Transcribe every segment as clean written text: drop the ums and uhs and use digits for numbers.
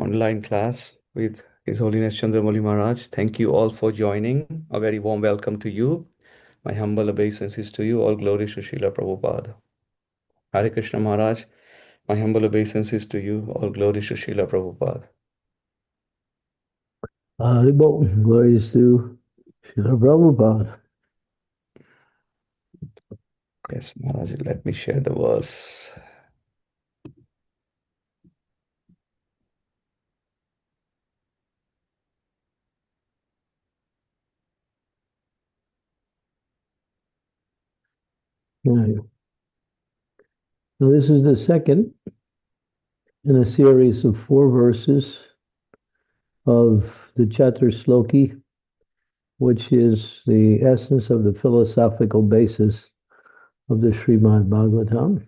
online class with His Holiness Chandramauli Maharaj. Thank you all for joining. A very warm welcome to you. My humble obeisances to you. All glories to Srila Prabhupada. Hare Krishna Maharaj. My humble obeisances to you. All glories to Srila Prabhupada. Haribol, glories to Srila Prabhupada. Yes, Maharaj, let me share the verse. Yeah. So this is the second in a series of 4 verses of the Chatur Sloki, which is the essence of the philosophical basis of the Srimad Bhagavatam.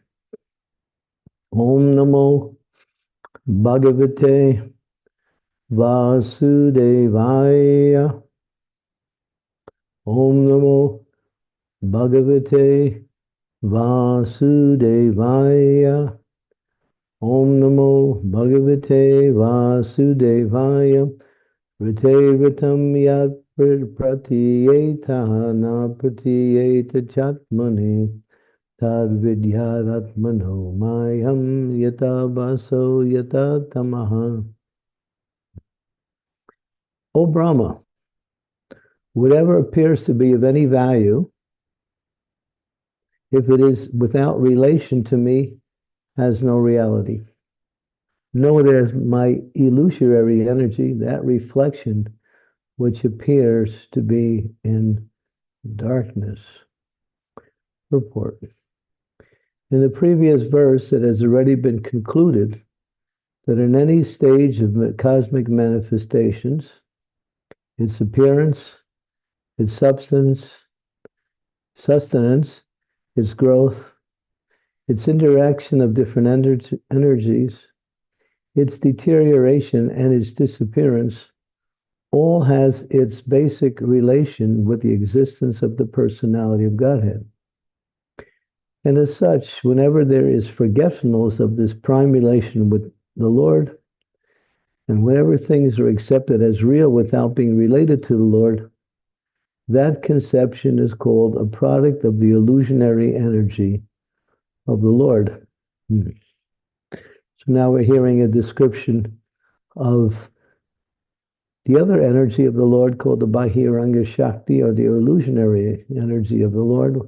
Om Namo Bhagavate Vasudevaya. Om Namo Bhagavate Vasudevaya. Om Namo Bhagavate Vasudevaya. Ritevatam yat pratiyeta na pratiyeta chatmane tad vidyaratmano mayam yata baso yata tamaha. O Brahma, whatever appears to be of any value, if it is without relation to me, has no reality. Know it as my illusory energy, that reflection which appears to be in darkness. Purport. In the previous verse, it has already been concluded that in any stage of cosmic manifestations, its appearance, its sustenance, its growth, its interaction of different energies, its deterioration and its disappearance, all has its basic relation with the existence of the personality of Godhead. And as such, whenever there is forgetfulness of this prime relation with the Lord, and whenever things are accepted as real without being related to the Lord, that conception is called a product of the illusionary energy of the Lord. So now we're hearing a description of the other energy of the Lord called the Bahiranga Shakti, or the illusionary energy of the Lord,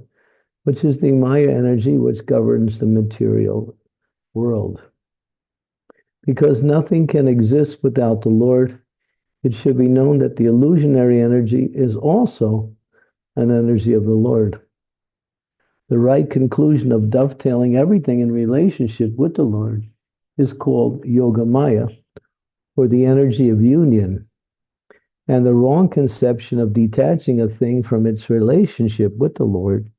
which is the Maya energy which governs the material world. Because nothing can exist without the Lord, it should be known that the illusionary energy is also an energy of the Lord. The right conclusion of dovetailing everything in relationship with the Lord is called Yoga Maya, or the energy of union. And the wrong conception of detaching a thing from its relationship with the Lord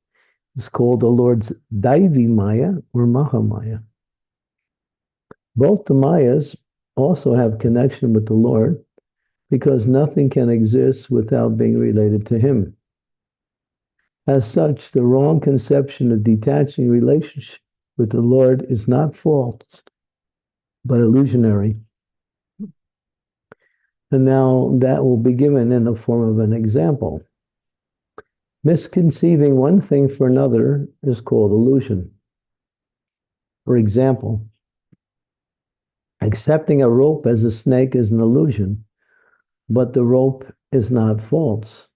is called the Lord's Daivi Maya, or Mahamaya. Both the Mayas also have connection with the Lord, because nothing can exist without being related to Him. As such, the wrong conception of detaching relationship with the Lord is not false, but illusionary. And now that will be given in the form of an example. Misconceiving one thing for another is called illusion. For example, accepting a rope as a snake is an illusion, but the rope is not false.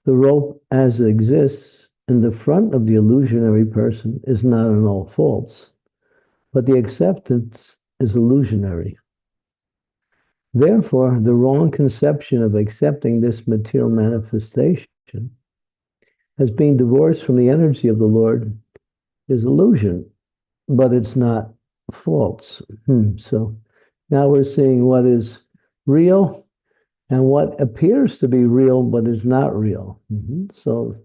The rope as it exists in the front of the illusionary person is not at all false, but the acceptance is illusionary. Therefore, the wrong conception of accepting this material manifestation as being divorced from the energy of the Lord is illusion, but it's not false. So now we're seeing what is real and what appears to be real but is not real. So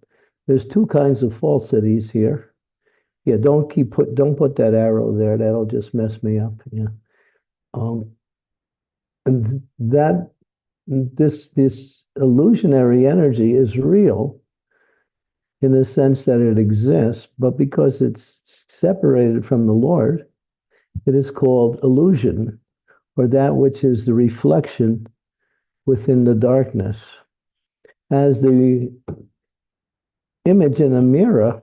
there's 2 kinds of falsities here. Yeah, don't put that arrow there. That'll just mess me up. Yeah. And that this illusionary energy is real in the sense that it exists, but because it's separated from the Lord, it is called illusion, or that which is the reflection within the darkness. As the image in a mirror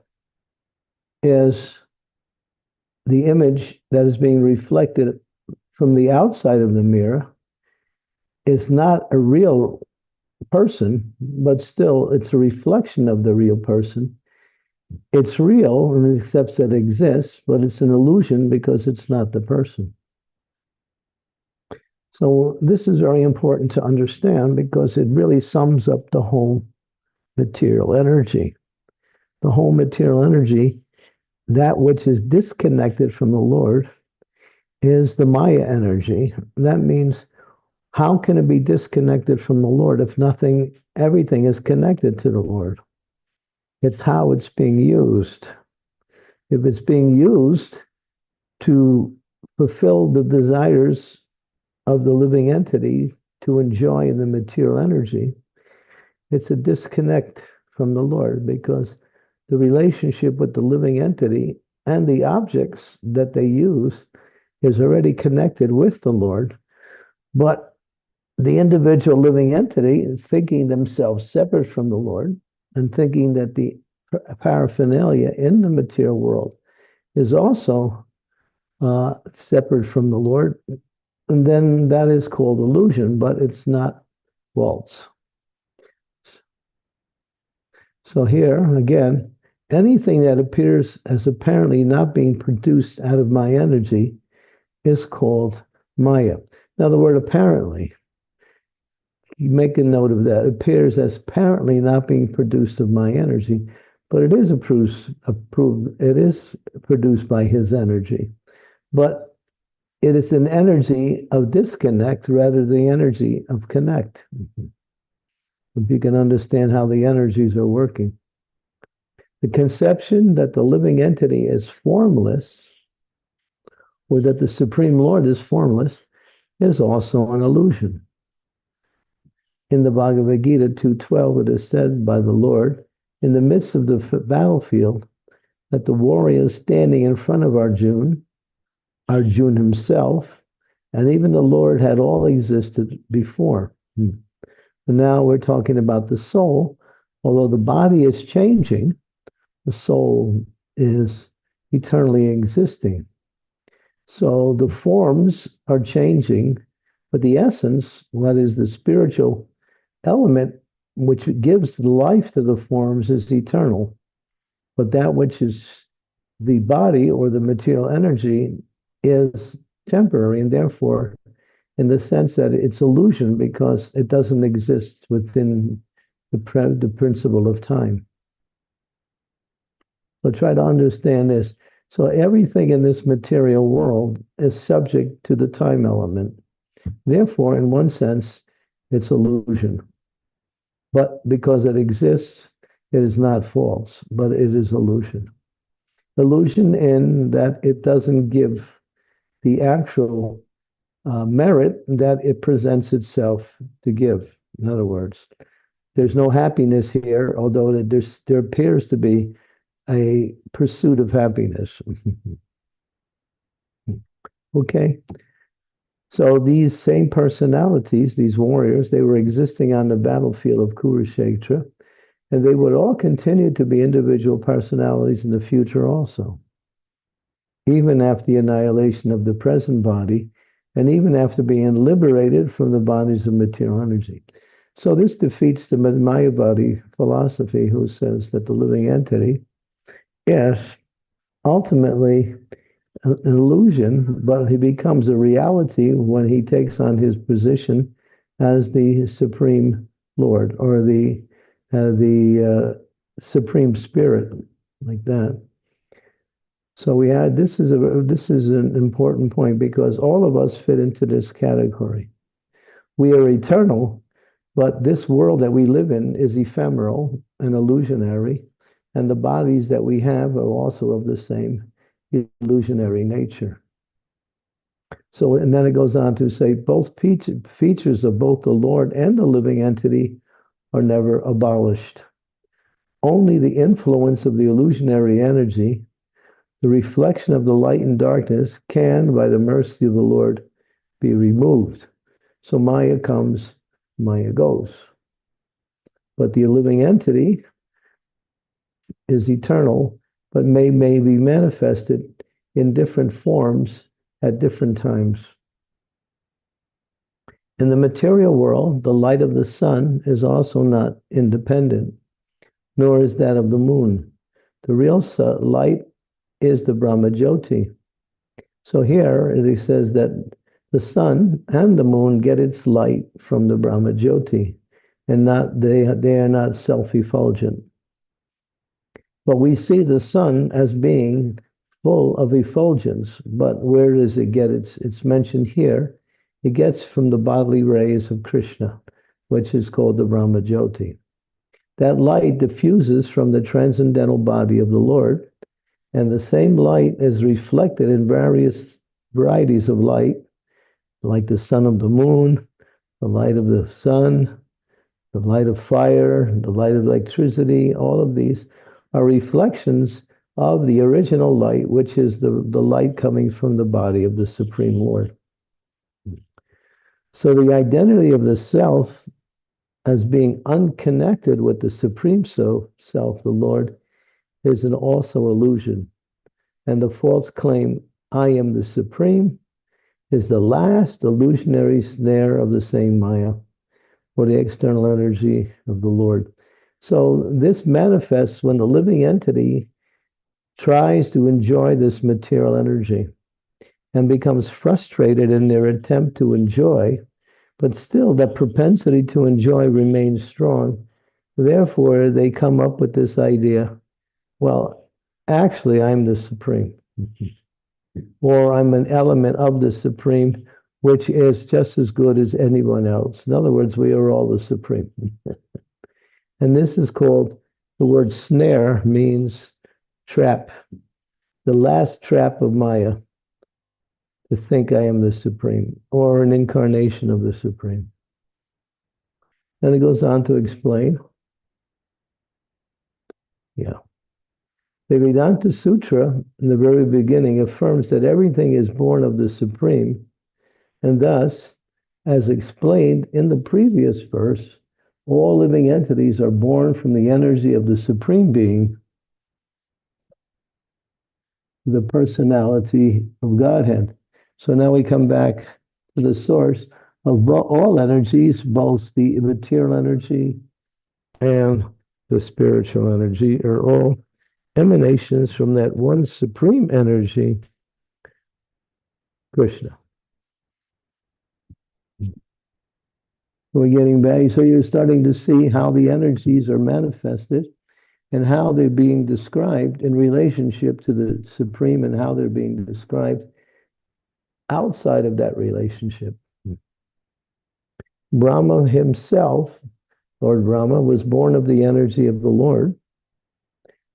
is the image that is being reflected from the outside of the mirror, is not a real person, but still it's a reflection of the real person. It's real in the sense that it exists, but it's an illusion because it's not the person. So this is very important to understand because it really sums up the whole material energy. The whole material energy, that which is disconnected from the Lord, is the Maya energy. That means, how can it be disconnected from the Lord if everything is connected to the Lord? It's how it's being used. If it's being used to fulfill the desires of the living entity to enjoy the material energy, it's a disconnect from the Lord, because the relationship with the living entity and the objects that they use is already connected with the Lord. But the individual living entity is thinking themselves separate from the Lord and thinking that the paraphernalia in the material world is also separate from the Lord. And then that is called illusion, but it's not false. So here, again, anything that appears as apparently not being produced out of my energy is called Maya. Now, the word apparently, you make a note of that, appears as apparently not being produced of my energy, but it is it is produced by his energy. But it is an energy of disconnect rather than the energy of connect. If you can understand how the energies are working. The conception that the living entity is formless, or that the Supreme Lord is formless, is also an illusion. In the Bhagavad Gita 2:12, it is said by the Lord, in the midst of the battlefield, that the warrior is standing in front of Arjuna himself, and even the Lord had all existed before. And now we're talking about the soul. Although the body is changing, the soul is eternally existing. So the forms are changing, but the essence, what is the spiritual element which gives life to the forms, is eternal. But that which is the body or the material energy is temporary, and therefore, in the sense that it's illusion because it doesn't exist within the principle of time. So try to understand this. So everything in this material world is subject to the time element. Therefore, in one sense, it's illusion. But because it exists, it is not false, but it is illusion. Illusion in that it doesn't give the actual merit that it presents itself to give. In other words, there's no happiness here, although there appears to be a pursuit of happiness. Okay? So these same personalities, these warriors, they were existing on the battlefield of Kurukshetra, and they would all continue to be individual personalities in the future also. Even after the annihilation of the present body, and even after being liberated from the bodies of material energy. So this defeats the Mayavadi philosophy, who says that the living entity is ultimately an illusion, but he becomes a reality when he takes on his position as the Supreme Lord, or the Supreme Spirit, like that. So this is an important point, because all of us fit into this category. We are eternal, but this world that we live in is ephemeral and illusionary, and the bodies that we have are also of the same illusionary nature. So, and then it goes on to say both features of both the Lord and the living entity are never abolished. Only the influence of the illusionary energy, the reflection of the light and darkness, can, by the mercy of the Lord, be removed. So Maya comes, Maya goes. But the living entity is eternal, but may be manifested in different forms at different times. In the material world, the light of the sun is also not independent, nor is that of the moon. The real light is the Brahma Jyoti. So here it says that the sun and the moon get its light from the Brahma Jyoti, and they are not self-effulgent. But we see the sun as being full of effulgence. But where does it get it's mentioned here? It gets from the bodily rays of Krishna, which is called the Brahma Jyoti. That light diffuses from the transcendental body of the Lord, and the same light is reflected in various varieties of light, like the sun of the moon, the light of the sun, the light of fire, the light of electricity. All of these are reflections of the original light, which is the light coming from the body of the Supreme Lord. So the identity of the self as being unconnected with the Supreme Self, the Lord, is an also illusion. And the false claim, I am the Supreme, is the last illusionary snare of the same Maya, or the external energy of the Lord. So this manifests when the living entity tries to enjoy this material energy and becomes frustrated in their attempt to enjoy, but still that propensity to enjoy remains strong. Therefore, they come up with this idea, well, actually, I'm the Supreme, or I'm an element of the Supreme, which is just as good as anyone else. In other words, we are all the Supreme. And this is called, the word snare means trap, the last trap of Maya, to think I am the Supreme, or an incarnation of the Supreme. And it goes on to explain. Yeah. The Vedanta Sutra, in the very beginning, affirms that everything is born of the Supreme, and thus, as explained in the previous verse, all living entities are born from the energy of the Supreme Being, the personality of Godhead. So now we come back to the source of all energies, both the material energy and the spiritual energy, are all emanations from that one supreme energy, Krishna. We're getting back, so you're starting to see how the energies are manifested and how they're being described in relationship to the Supreme, and how they're being described outside of that relationship. Brahma himself, Lord Brahma, was born of the energy of the Lord,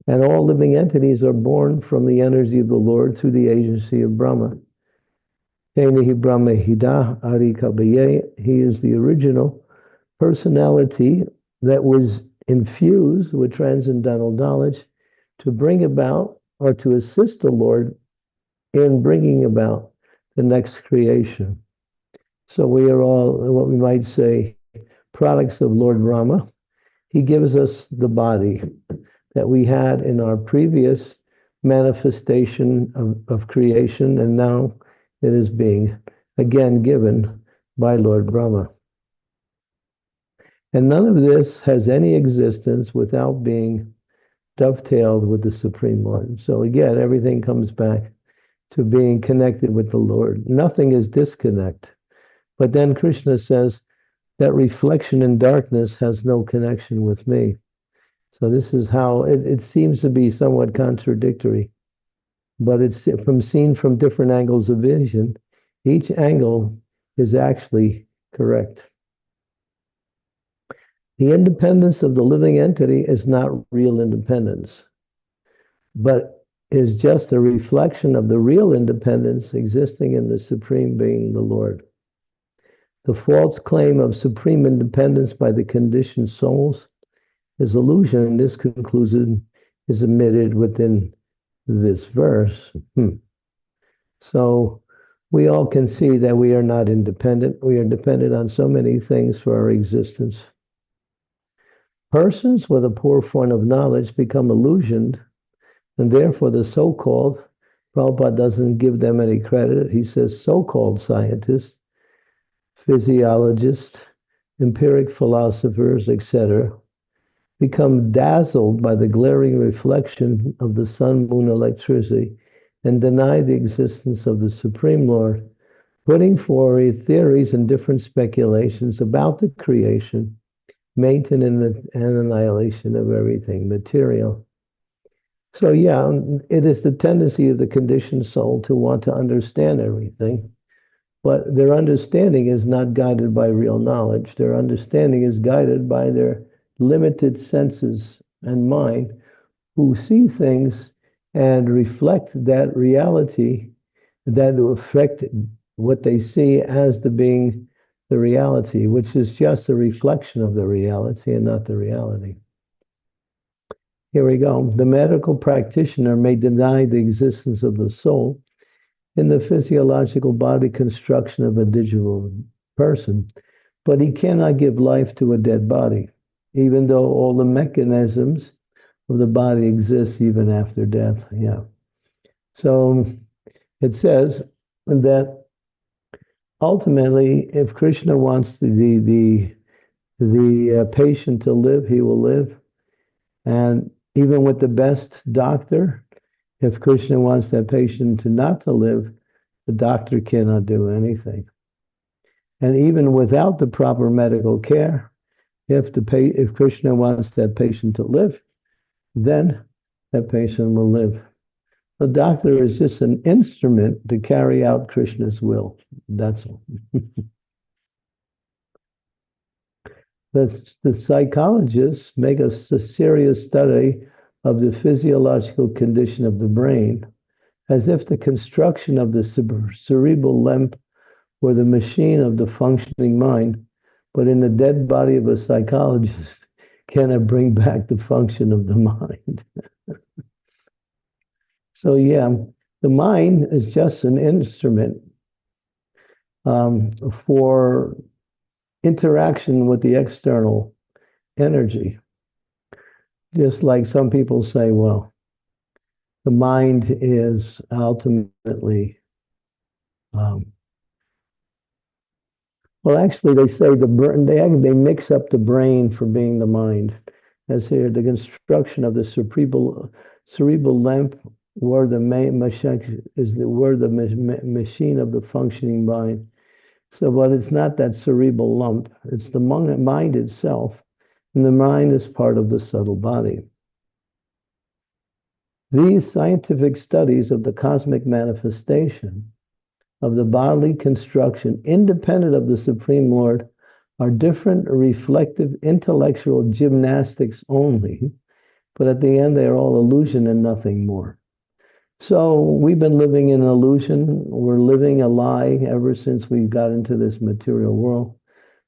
and all living entities are born from the energy of the Lord through the agency of Brahma. He is the original personality that was infused with transcendental knowledge to bring about, or to assist the Lord in bringing about, the next creation. So we are all, what we might say, products of Lord Brahma. He gives us the body that we had in our previous manifestation of creation, and now it is being again given by Lord Brahma. And none of this has any existence without being dovetailed with the Supreme Lord. So again, everything comes back to being connected with the Lord. Nothing is disconnect. But then Krishna says that reflection in darkness has no connection with me. So this is how it seems to be somewhat contradictory, but it's seen from different angles of vision. Each angle is actually correct. The independence of the living entity is not real independence, but is just a reflection of the real independence existing in the Supreme Being, the Lord. The false claim of supreme independence by the conditioned souls is illusion, and this conclusion is omitted within this verse. So we all can see that we are not independent. We are dependent on so many things for our existence. Persons with a poor form of knowledge become illusioned, and therefore the so-called, Prabhupada doesn't give them any credit. He says so-called scientists, physiologists, empiric philosophers, etc., become dazzled by the glaring reflection of the sun-moon electricity and deny the existence of the Supreme Lord, putting forward theories and different speculations about the creation, maintenance, and annihilation of everything material. So, yeah, it is the tendency of the conditioned soul to want to understand everything, but their understanding is not guided by real knowledge. Their understanding is guided by their limited senses and mind, who see things and reflect that reality, that affect what they see as the being the reality, which is just a reflection of the reality and not the reality. Here we go. The medical practitioner may deny the existence of the soul in the physiological body construction of a digital person, but he cannot give life to a dead body, even though all the mechanisms of the body exist even after death. Yeah. So it says that ultimately, if Krishna wants the patient to live, he will live. And even with the best doctor, if Krishna wants that patient to not to live, the doctor cannot do anything. And even without the proper medical care, if Krishna wants that patient to live, then that patient will live. The doctor is just an instrument to carry out Krishna's will. That's all. The psychologists make a serious study of the physiological condition of the brain, as if the construction of the cerebral lamp were the machine of the functioning mind, but in the dead body of a psychologist cannot bring back the function of the mind. So, yeah, the mind is just an instrument for interaction with the external energy. Just like some people say, well, the mind is ultimately, well, actually, they say they mix up the brain for being the mind. As here, the construction of the cerebral lamp were the machine of the functioning mind. So, but it's not that cerebral lump, it's the mind itself, and the mind is part of the subtle body. These scientific studies of the cosmic manifestation of the bodily construction, independent of the Supreme Lord, are different, reflective, intellectual gymnastics only, but at the end they are all illusion and nothing more. So we've been living in an illusion. We're living a lie ever since we got into this material world.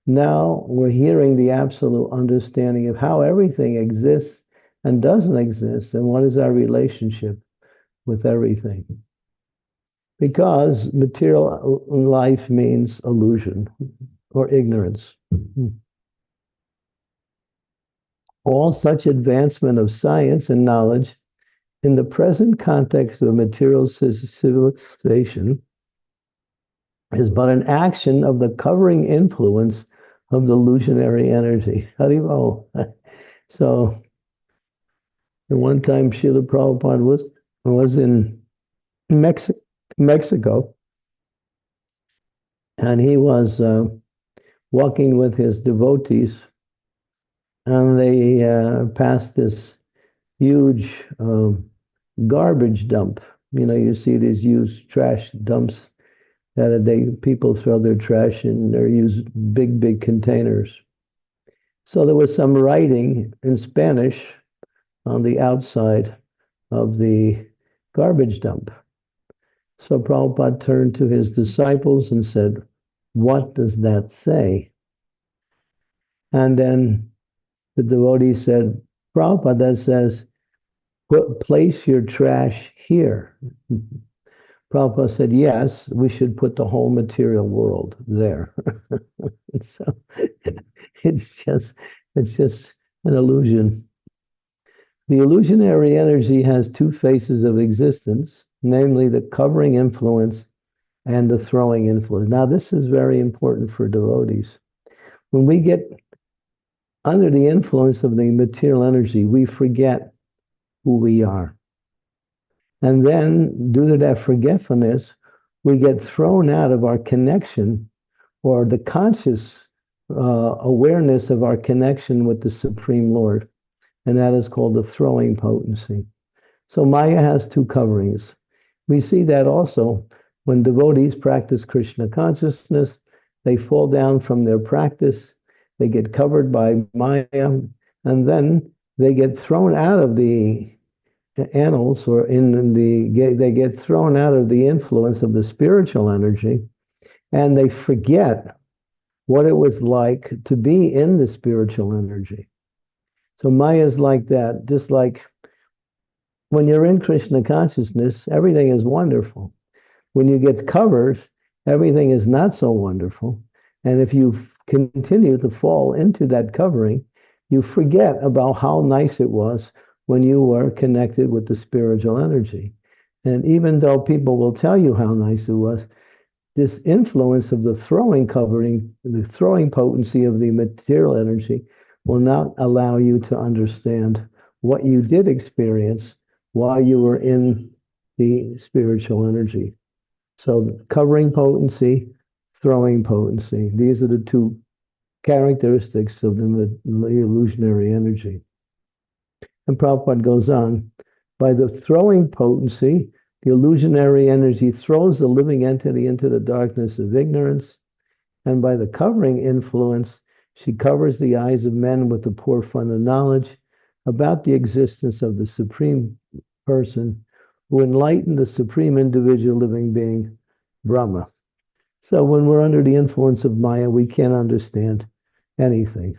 Now we're hearing the absolute understanding of how everything exists and doesn't exist, and what is our relationship with everything. Because material life means illusion or ignorance. All such advancement of science and knowledge in the present context of material civilization is but an action of the covering influence of the illusionary energy. Haribo. So, at one time, Srila Prabhupada was in Mexico, and he was walking with his devotees, and they passed this huge garbage dump. You know, you see these used trash dumps that people throw their trash in. They're used big containers. So there was some writing in Spanish on the outside of the garbage dump. So Prabhupada turned to his disciples and said, "What does that say?" And then the devotee said, "Prabhupada, that says, place your trash here." Prabhupada said, yes, we should put the whole material world there. So it's just it's just an illusion. The illusionary energy has two faces of existence, namely the covering influence and the throwing influence. Now, this is very important for devotees. When we get under the influence of the material energy, we forget who we are. And then, due to that forgetfulness, we get thrown out of our connection or the conscious awareness of our connection with the Supreme Lord. And that is called the throwing potency. So Maya has two coverings. We see that also when devotees practice Krishna consciousness, they fall down from their practice, they get covered by Maya, and then they get thrown out of the annals or they get thrown out of the influence of the spiritual energy, and they forget what it was like to be in the spiritual energy. So Maya is like that, just like when you're in Krishna consciousness, everything is wonderful. When you get covered, everything is not so wonderful. And if you continue to fall into that covering, you forget about how nice it was when you were connected with the spiritual energy. And even though people will tell you how nice it was, this influence of the throwing covering, the throwing potency of the material energy will not allow you to understand what you did experience while you were in the spiritual energy. So covering potency, throwing potency. These are the two characteristics of the illusionary energy. And Prabhupada goes on, by the throwing potency, the illusionary energy throws the living entity into the darkness of ignorance, and by the covering influence, she covers the eyes of men with the poor fund of knowledge about the existence of the Supreme Person who enlightened the Supreme Individual Living Being, Brahma. So when we're under the influence of Maya, we can't understand anything.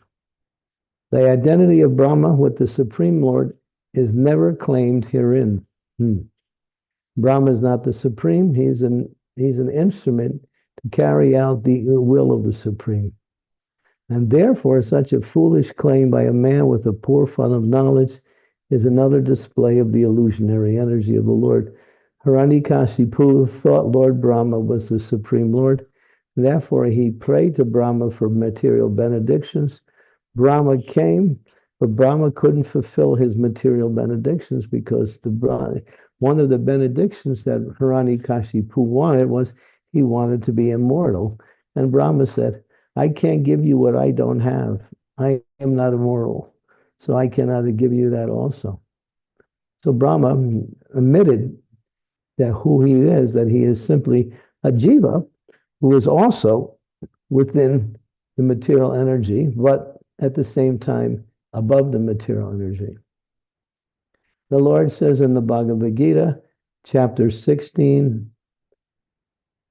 The identity of Brahma with the Supreme Lord is never claimed herein. Brahma is not the Supreme. He's an instrument to carry out the will of the Supreme. And therefore, such a foolish claim by a man with a poor fund of knowledge is another display of the illusionary energy of the Lord. Hiranyakashipu thought Lord Brahma was the Supreme Lord. Therefore, he prayed to Brahma for material benedictions. Brahma came, but Brahma couldn't fulfill his material benedictions because one of the benedictions that Hiranyakashipu wanted was he wanted to be immortal. And Brahma said, I can't give you what I don't have. I am not immortal, so I cannot give you that also. So Brahma admitted that who he is, that he is simply a jiva who is also within the material energy, but at the same time above the material energy. The Lord says in the Bhagavad Gita, chapter 16,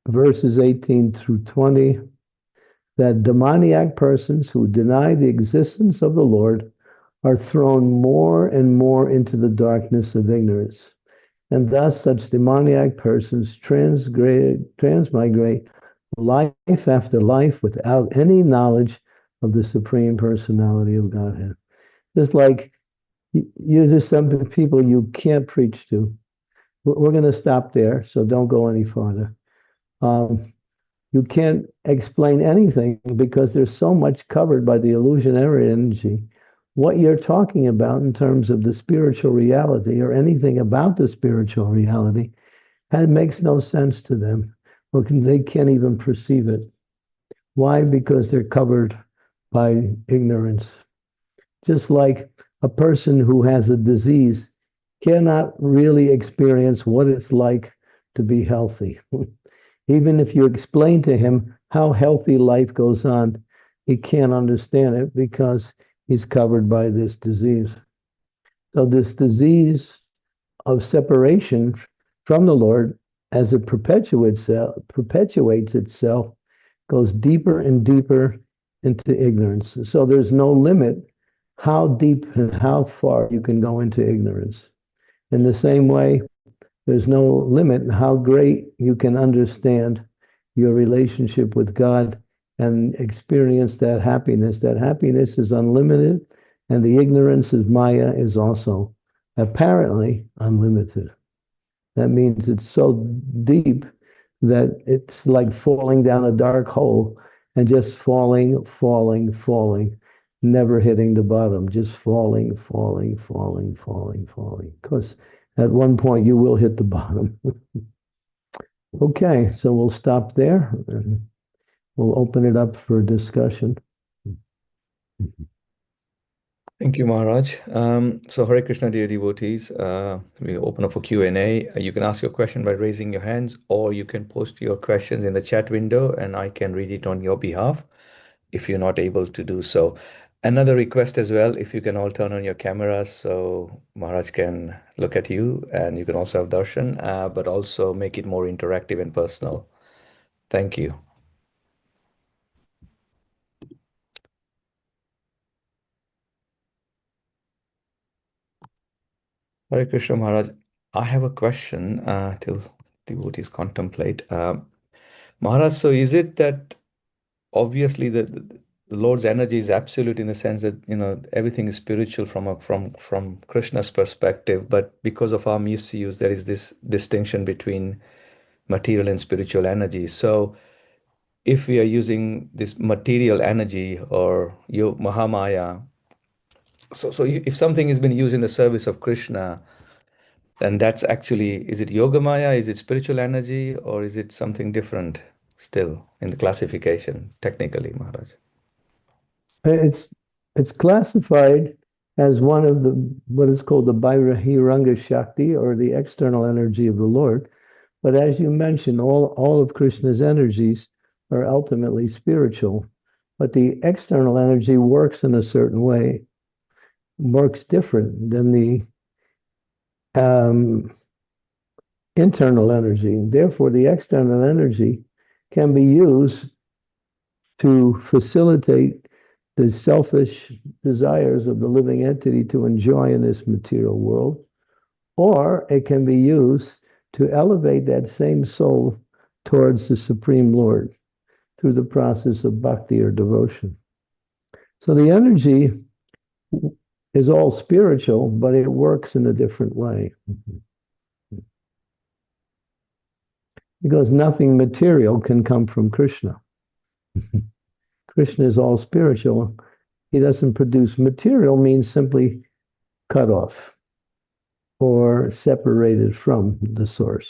verses 18 through 20, that demoniac persons who deny the existence of the Lord are thrown more and more into the darkness of ignorance. And thus such demoniac persons transmigrate life after life without any knowledge of the Supreme Personality of Godhead. Just like you're just some people you can't preach to. We're going to stop there, so don't go any farther. You can't explain anything because there's so much covered by the illusionary energy. What you're talking about in terms of the spiritual reality or anything about the spiritual reality makes no sense to them. Or they can't even perceive it. Why? Because they're covered by ignorance. Just like a person who has a disease cannot really experience what it's like to be healthy. Even if you explain to him how healthy life goes on, he can't understand it because he's covered by this disease. So this disease of separation from the Lord, as it perpetuates itself, goes deeper and deeper into ignorance. So there's no limit how deep and how far you can go into ignorance. In the same way, There's no limit in how great you can understand your relationship with God and experience that happiness. That happiness is unlimited, and the ignorance of Maya is also apparently unlimited. That means it's so deep that it's like falling down a dark hole and just falling, falling, falling, never hitting the bottom, just falling, falling, falling, falling, falling. Because at one point you will hit the bottom. Okay, so we'll stop there and we'll open it up for discussion. Thank you, Maharaj. So Hare Krishna, dear devotees, we open up for Q&A. You can ask your question by raising your hands, or you can post your questions in the chat window and I can read it on your behalf if you're not able to do so. Another request as well, if you can all turn on your cameras so Maharaj can look at you and you can also have darshan, but also make it more interactive and personal. Thank you. Hare Krishna Maharaj, I have a question till devotees contemplate. Maharaj, so is it that obviously the Lord's energy is absolute in the sense that everything is spiritual from Krishna's perspective, but because of our misuse, there is this distinction between material and spiritual energy. So if we are using this material energy or Mahamaya, so if something has been used in the service of Krishna, then that's actually, is it Yoga Maya? Is it spiritual energy? Or is it something different still in the classification, technically, Maharaj? It's it's classified as one of the what is called the Bairahiranga Shakti, or the external energy of the Lord. But as you mentioned, all of Krishna's energies are ultimately spiritual. But the external energy works in a certain way, works different than the um, internal energy. Therefore, the external energy can be used to facilitate the selfish desires of the living entity to enjoy in this material world, or it can be used to elevate that same soul towards the Supreme Lord through the process of bhakti or devotion. So the energy is all spiritual, but it works in a different way. Because nothing material can come from Krishna. Krishna is all spiritual. He doesn't produce material, means simply cut off or separated from the source.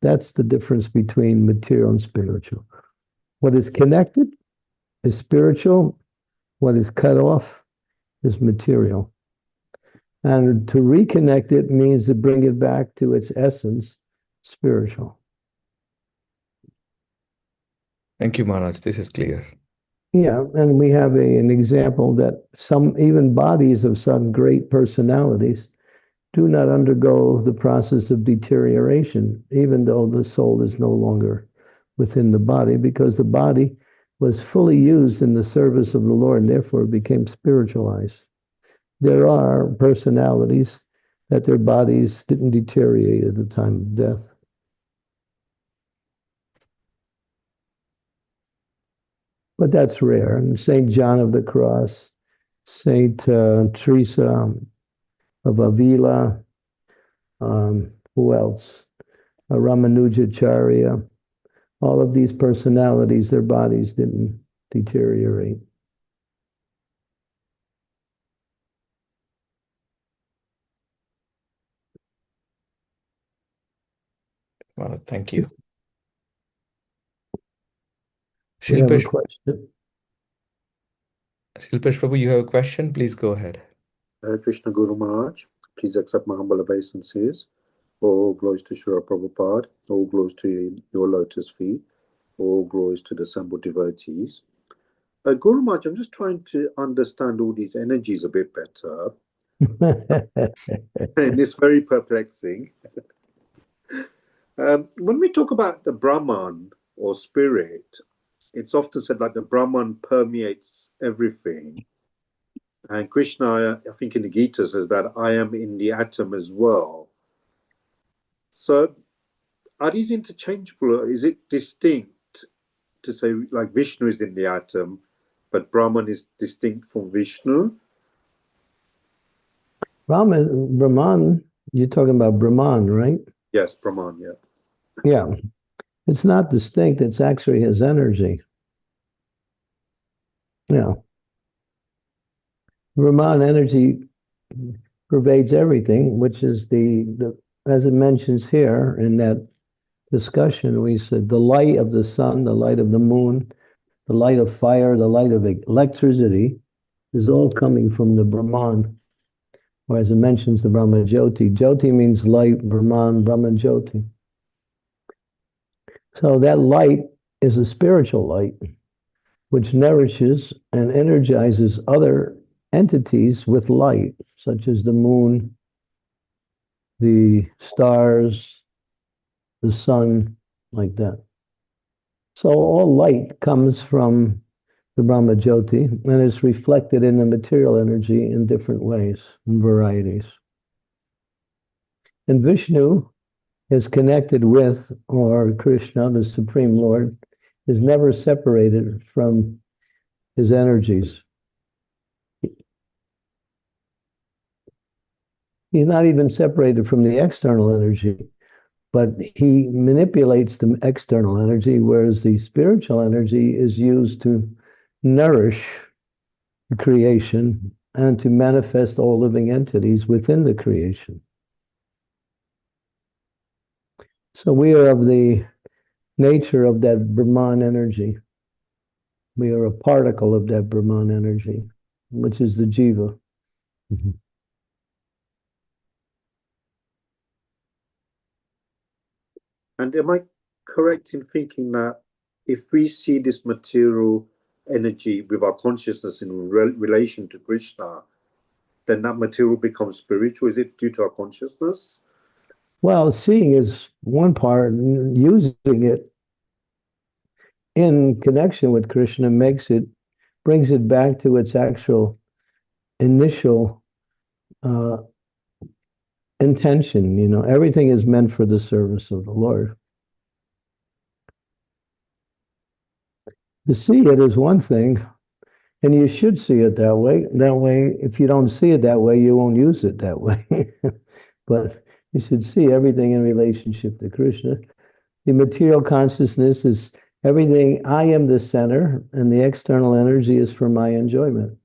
That's the difference between material and spiritual. What is connected is spiritual. What is cut off is material. And to reconnect it means to bring it back to its essence, spiritual. Thank you, Maharaj. This is clear. Yeah, and we have an example that some even bodies of some great personalities do not undergo the process of deterioration, even though the soul is no longer within the body, because the body was fully used in the service of the Lord and therefore became spiritualized. There are personalities that their bodies didn't deteriorate at the time of death. But that's rare. And St. John of the Cross, St. Teresa of Avila, who else? Ramanujacharya. All of these personalities, their bodies didn't deteriorate. Maharaj, thank you. We have a Shilpesh, question. Shilpesh Prabhu, you have a question? Please go ahead. Hare Krishna Guru Maharaj, please accept my humble obeisances. All glories to Srila Prabhupada, all glories to your lotus feet, all glories to the assembled devotees. Guru Maharaj, I'm just trying to understand all these energies a bit better. And it's very perplexing. When we talk about the Brahman or spirit, it's often said like the Brahman permeates everything. And Krishna, I think in the Gita, says that I am in the atom as well. So are these interchangeable, or is it distinct to say like Vishnu is in the atom, but Brahman is distinct from Vishnu? Brahman, you're talking about Brahman, right? Yes, Brahman, yeah. Yeah. It's not distinct, it's actually his energy. Yeah. Brahman energy pervades everything, which is the as it mentions here in that discussion, we said the light of the sun, the light of the moon, the light of fire, the light of electricity is all coming from the Brahman, or as it mentions the Brahma Jyoti. Jyoti means light, Brahman, Brahman Jyoti. So that light is a spiritual light, which nourishes and energizes other entities with light, such as the moon, the stars, the sun, like that. So all light comes from the Brahma Jyoti and is reflected in the material energy in different ways and varieties. And Vishnu is connected with, or Krishna, the Supreme Lord, is never separated from his energies. He's not even separated from the external energy, but he manipulates the external energy, whereas the spiritual energy is used to nourish the creation and to manifest all living entities within the creation. So we are of the nature of that Brahman energy. We are a particle of that Brahman energy, which is the jiva. Mhm. And am I correct in thinking that if we see this material energy with our consciousness in relation to Krishna, then that material becomes spiritual? Is it due to our consciousness? Well, seeing is one part, and using it in connection with Krishna brings it back to its actual initial uh, intention. You know, everything is meant for the service of the Lord. To see it is one thing, and you should see it that way. That way, if you don't see it that way, you won't use it that way. But you should see everything in relationship to Krishna. The material consciousness is everything. I am the center, and the external energy is for my enjoyment.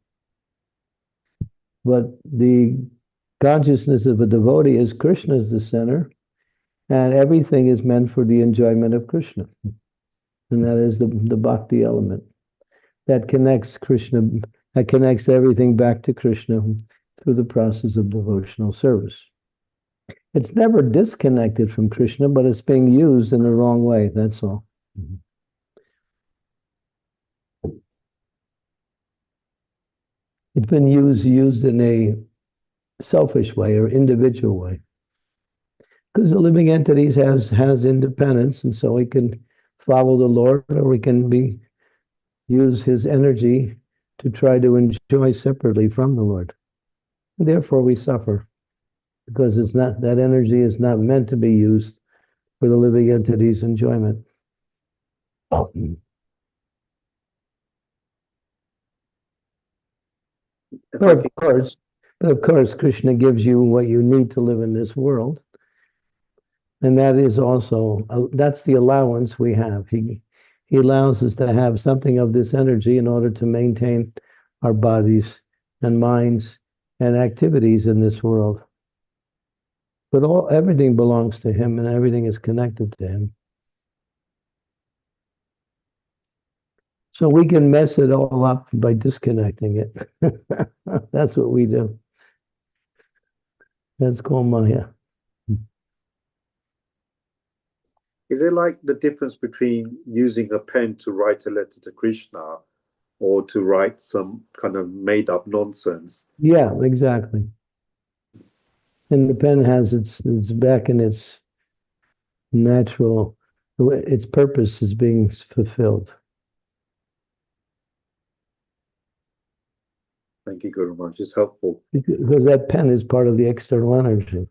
But the consciousness of a devotee is Krishna is the center, and everything is meant for the enjoyment of Krishna. And that is the bhakti element that connects Krishna, that connects everything back to Krishna through the process of devotional service. It's never disconnected from Krishna, but it's being used in the wrong way. That's all. It's been used in a selfish way or individual way. Because the living entities has independence, and so we can follow the Lord, or we can use his energy to try to enjoy separately from the Lord. And therefore, we suffer because it's not that energy is not meant to be used for the living entities' enjoyment. But of course, Krishna gives you what you need to live in this world. And that is also, that's the allowance we have. He allows us to have something of this energy in order to maintain our bodies and minds and activities in this world. But everything belongs to him, and everything is connected to him. So we can mess it all up by disconnecting it. That's what we do. That's called Maya. Is it like the difference between using a pen to write a letter to Krishna or to write some kind of made up nonsense? Yeah, exactly. And the pen has its back in its natural, its purpose is being fulfilled. Thank you, Guru Maharaj. It's helpful. Because that pen is part of the external energy.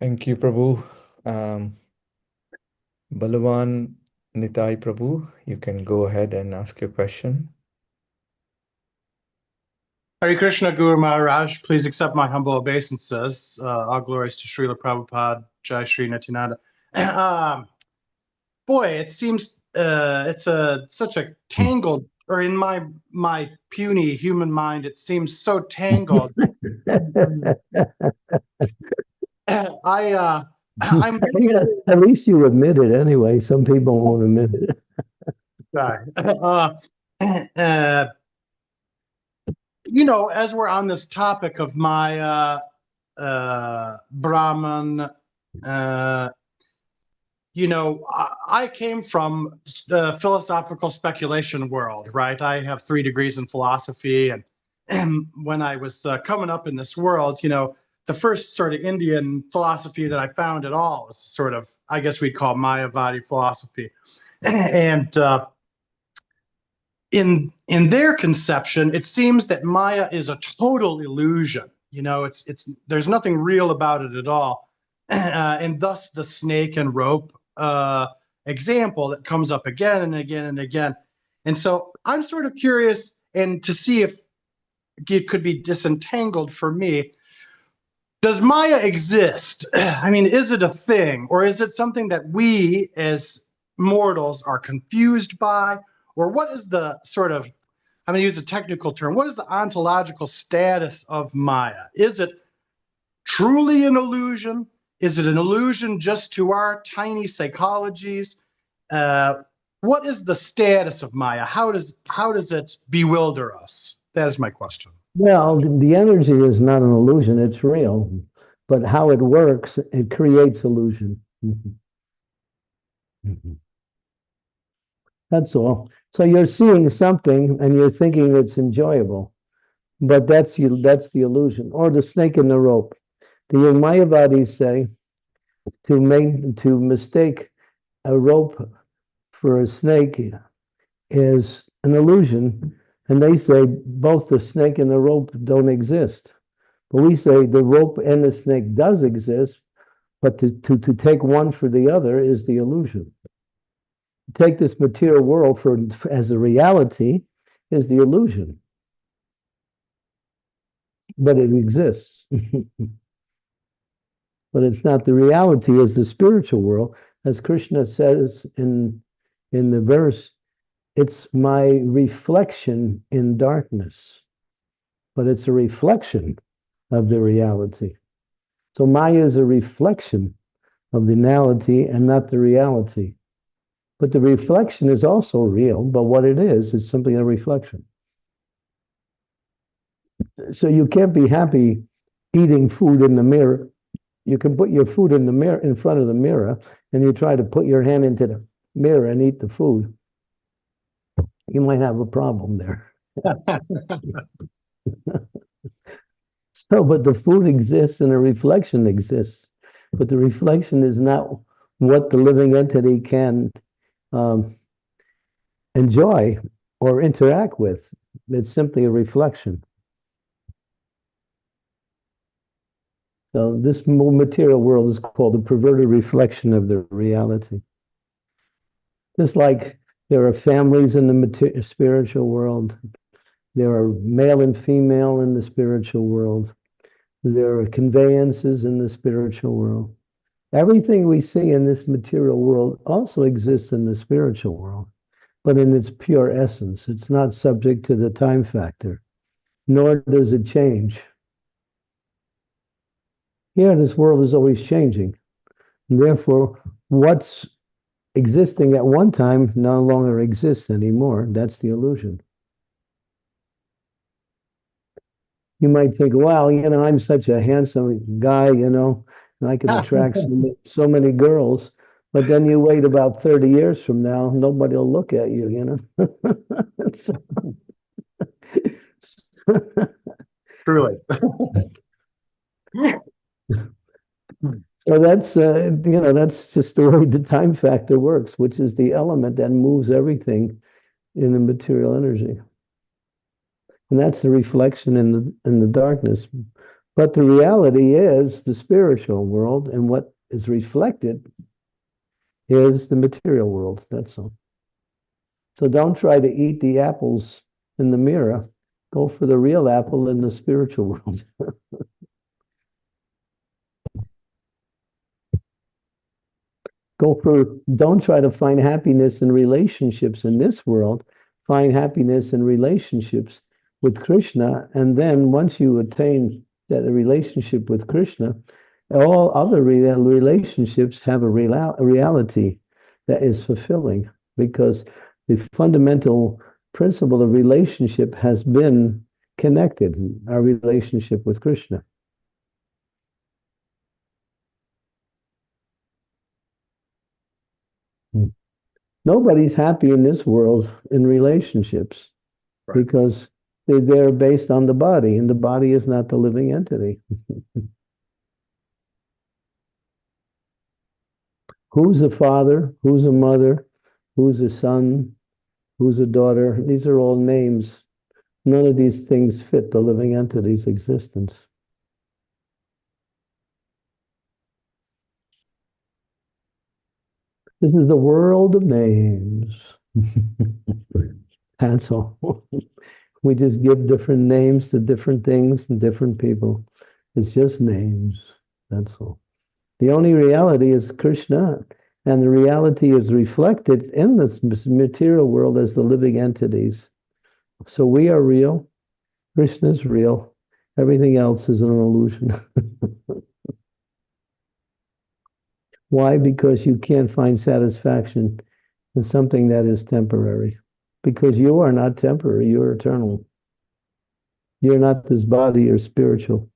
Thank you, Prabhu. Um, Balawan Nitai Prabhu, you can go ahead and ask your question. Hare Krishna, Guru Maharaj. Please accept my humble obeisances. All glories to Srila Prabhupada, Jai Shri Nityananda. Boy, it seems it's such a tangled, or in my puny human mind, it seems so tangled. I'm At least you admit it anyway. Some people won't admit it. sorry. As we're on this topic of Maya, Brahman, I came from the philosophical speculation world, right? I have 3 degrees in philosophy, and when I was coming up in this world, the first sort of Indian philosophy that I found at all was sort of, I guess we'd call Mayavadi philosophy, and in their conception, it seems that Maya is a total illusion. It's there's nothing real about it at all, and thus the snake and rope example that comes up again and again and again. And so I'm sort of curious and to see if it could be disentangled for me. Does Maya exist? I mean, is it a thing, or is it something that we as mortals are confused by? Or what is the sort of, I'm going to use a technical term, what is the ontological status of Maya? Is it truly an illusion? Is it an illusion just to our tiny psychologies? What is the status of Maya? How does it bewilder us? That is my question. Well, the energy is not an illusion, it's real. But how it works, it creates illusion. That's all. So you're seeing something and you're thinking it's enjoyable, but that's the illusion. Or the snake in the rope. The Mayavadis say to mistake a rope for a snake is an illusion, and they say both the snake and the rope don't exist. But we say the rope and the snake does exist, but to take one for the other is the illusion. Take this material world as a reality is the illusion, but it exists. But it's not the reality as the spiritual world, as Krishna says in the verse. It's my reflection in darkness, but it's a reflection of the reality. So Maya is a reflection of the reality and not the reality. But the reflection is also real, but what it is simply a reflection. So you can't be happy eating food in the mirror. You can put your food in the mirror, in front of the mirror, and you try to put your hand into the mirror and eat the food. You might have a problem there. So, but the food exists and a reflection exists. But the reflection is not what the living entity can enjoy or interact with. It's simply a reflection. So this material world is called a perverted reflection of the reality. Just like there are families in the spiritual world, there are male and female in the spiritual world, there are conveyances in the spiritual world. Everything we see in this material world also exists in the spiritual world, but in its pure essence. It's not subject to the time factor, nor does it change. Here, this world is always changing. And therefore, what's existing at one time no longer exists anymore. That's the illusion. You might think, well, I'm such a handsome guy, and I can attract so many girls. But then you wait about 30 years from now, nobody will look at you, Truly. So that's just the way the time factor works, which is the element that moves everything in the material energy. And that's the reflection in the darkness. But the reality is the spiritual world, and what is reflected is the material world. That's all. So don't try to eat the apples in the mirror. Go for the real apple in the spiritual world. Don't try to find happiness in relationships in this world. Find happiness in relationships with Krishna. And then once you attain that relationship with Krishna, all other relationships have a reality that is fulfilling, because the fundamental principle of relationship has been connected, our relationship with Krishna. Nobody's happy in this world in relationships, right, because they're based on the body, and the body is not the living entity. Who's a father? Who's a mother? Who's a son? Who's a daughter? These are all names. None of these things fit the living entity's existence. This is the world of names. That's all. We just give different names to different things and different people. It's just names. That's all. The only reality is Krishna, and the reality is reflected in this material world as the living entities. So we are real. Krishna is real. Everything else is an illusion. Why? Because you can't find satisfaction in something that is temporary. Because you are not temporary, you're eternal. You're not this body, you're spiritual.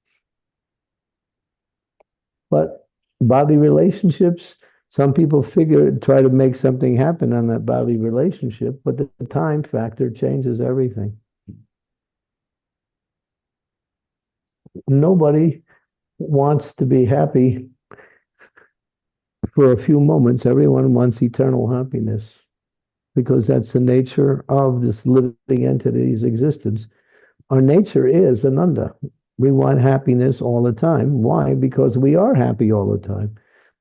But body relationships, some people try to make something happen on that body relationship, but the time factor changes everything. Nobody wants to be happy for a few moments. Everyone wants eternal happiness, because that's the nature of this living entity's existence. Our nature is ananda. We want happiness all the time. Why? Because we are happy all the time.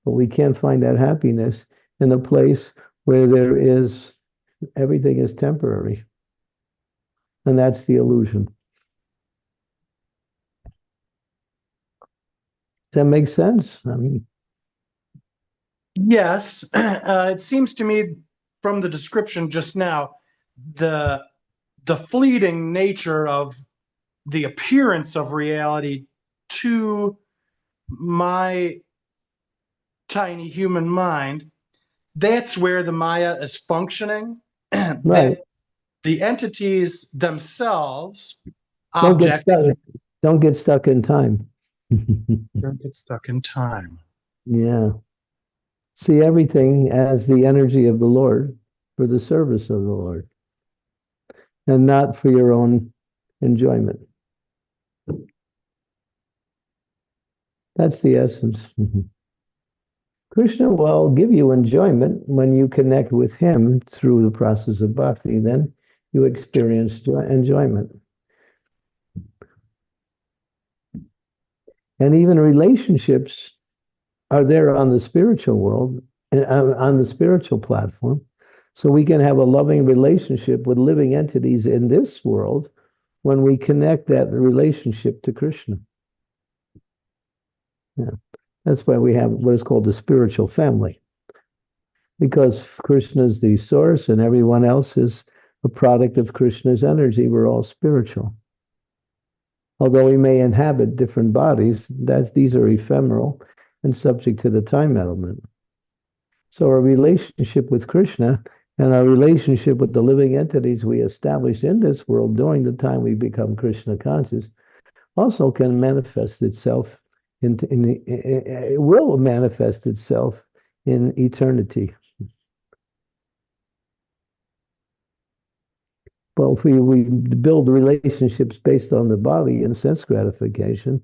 But we can't find that happiness in a place where everything is temporary. And that's the illusion. Does that make sense? I mean, yes. It seems to me from the description just now, the fleeting nature of the appearance of reality to my tiny human mind, that's where the Maya is functioning. right. The entities themselves, Don't get object, stuck. Don't get stuck in time. don't get stuck in time. Yeah. See everything as the energy of the Lord for the service of the Lord, and not for your own enjoyment. That's the essence. Krishna will give you enjoyment when you connect with him through the process of bhakti. Then you experience enjoyment. And even relationships are there on the spiritual world, on the spiritual platform. So we can have a loving relationship with living entities in this world when we connect that relationship to Krishna. Yeah. That's why we have what is called the spiritual family. Because Krishna is the source and everyone else is a product of Krishna's energy. We're all spiritual. Although we may inhabit different bodies, these are ephemeral and subject to the time element. So our relationship with Krishna and our relationship with the living entities we establish in this world during the time we become Krishna conscious also can manifest itself it will manifest itself in eternity. Well, if we build relationships based on the body and sense gratification,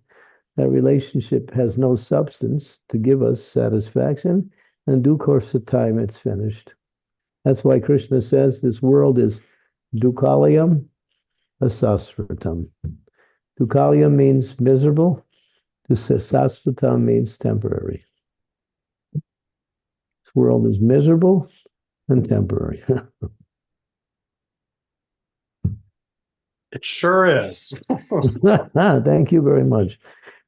that relationship has no substance to give us satisfaction, and in due course of time, it's finished. That's why Krishna says this world is dukkhalayam asasratam. Dukkhalayam means miserable, This sasvata means temporary. This world is miserable and temporary. It sure is. Thank you very much.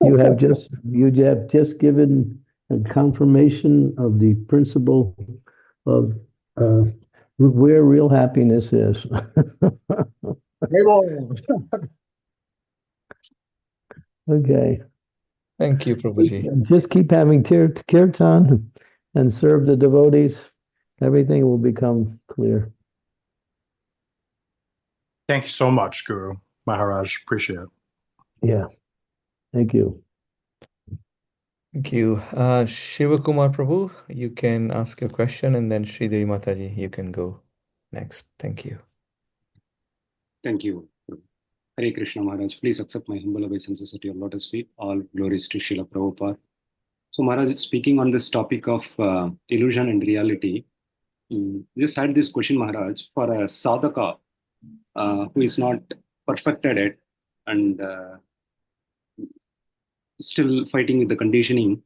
You have just given a confirmation of the principle of where real happiness is. Okay. Thank you, Prabhuji. Just keep having kirtan and serve the devotees. Everything will become clear. Thank you so much, Guru Maharaj. Appreciate it. Yeah. Thank you. Thank you. Shiva Kumar Prabhu, you can ask your question, and then Sridevi Mataji, you can go next. Thank you. Thank you. Hare Krishna Maharaj, please accept my humble obeisances at your lotus feet. All glories to Srila Prabhupada. So Maharaj, speaking on this topic of illusion and reality, just had this question, Maharaj, for a sadhaka who is not perfected it and still fighting with the conditioning,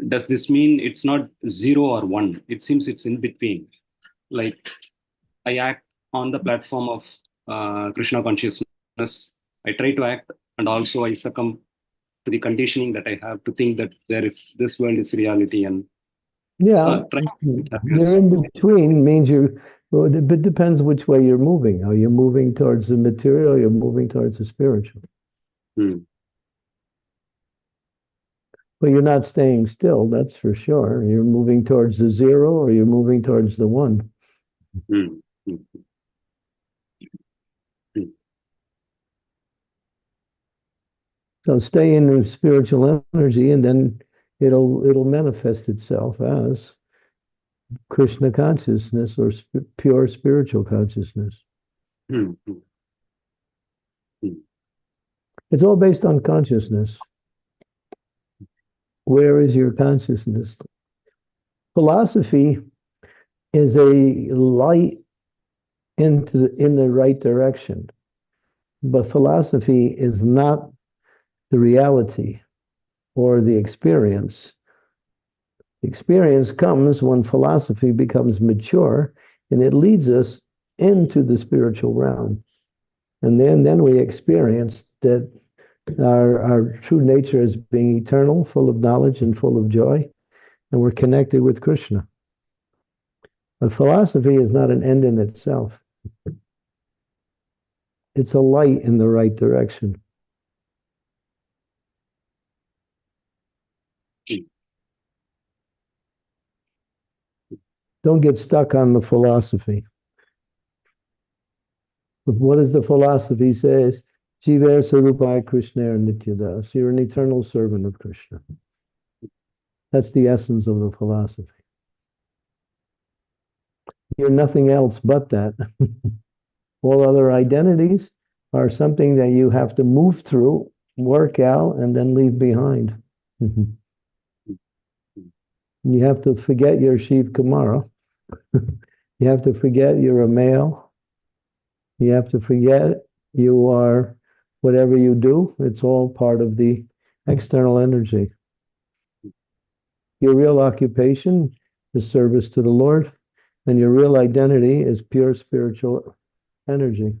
does this mean it's not 0 or 1? It seems it's in between. Like I act on the platform of Krishna consciousness. I try to act, and also I succumb to the conditioning that I have to think that this world is reality, and Yeah, you're in between means well, it depends which way you're moving. Are you moving towards the material or you're moving towards the spiritual? But you're not staying still, that's for sure. You're moving towards the 0 or you're moving towards the 1. So stay in the spiritual energy, and then it'll manifest itself as Krishna consciousness or pure spiritual consciousness. It's all based on consciousness. Where is your consciousness? Philosophy is a light in the right direction, but philosophy is not the reality or the experience. The experience comes when philosophy becomes mature, and it leads us into the spiritual realm. And then we experience that our true nature is being eternal, full of knowledge and full of joy, and we're connected with Krishna. But philosophy is not an end in itself. It's a light in the right direction. Don't get stuck on the philosophy. But what does the philosophy say? Jiva Sarupai Krishna Nityadas. You're an eternal servant of Krishna. That's the essence of the philosophy. You're nothing else but that. All other identities are something that you have to move through, work out, and then leave behind. You have to forget your Shiv Kumara. You have to forget you're a male. You have to forget you are whatever you do. It's all part of the external energy. Your real occupation is service to the Lord, and your real identity is pure spiritual energy.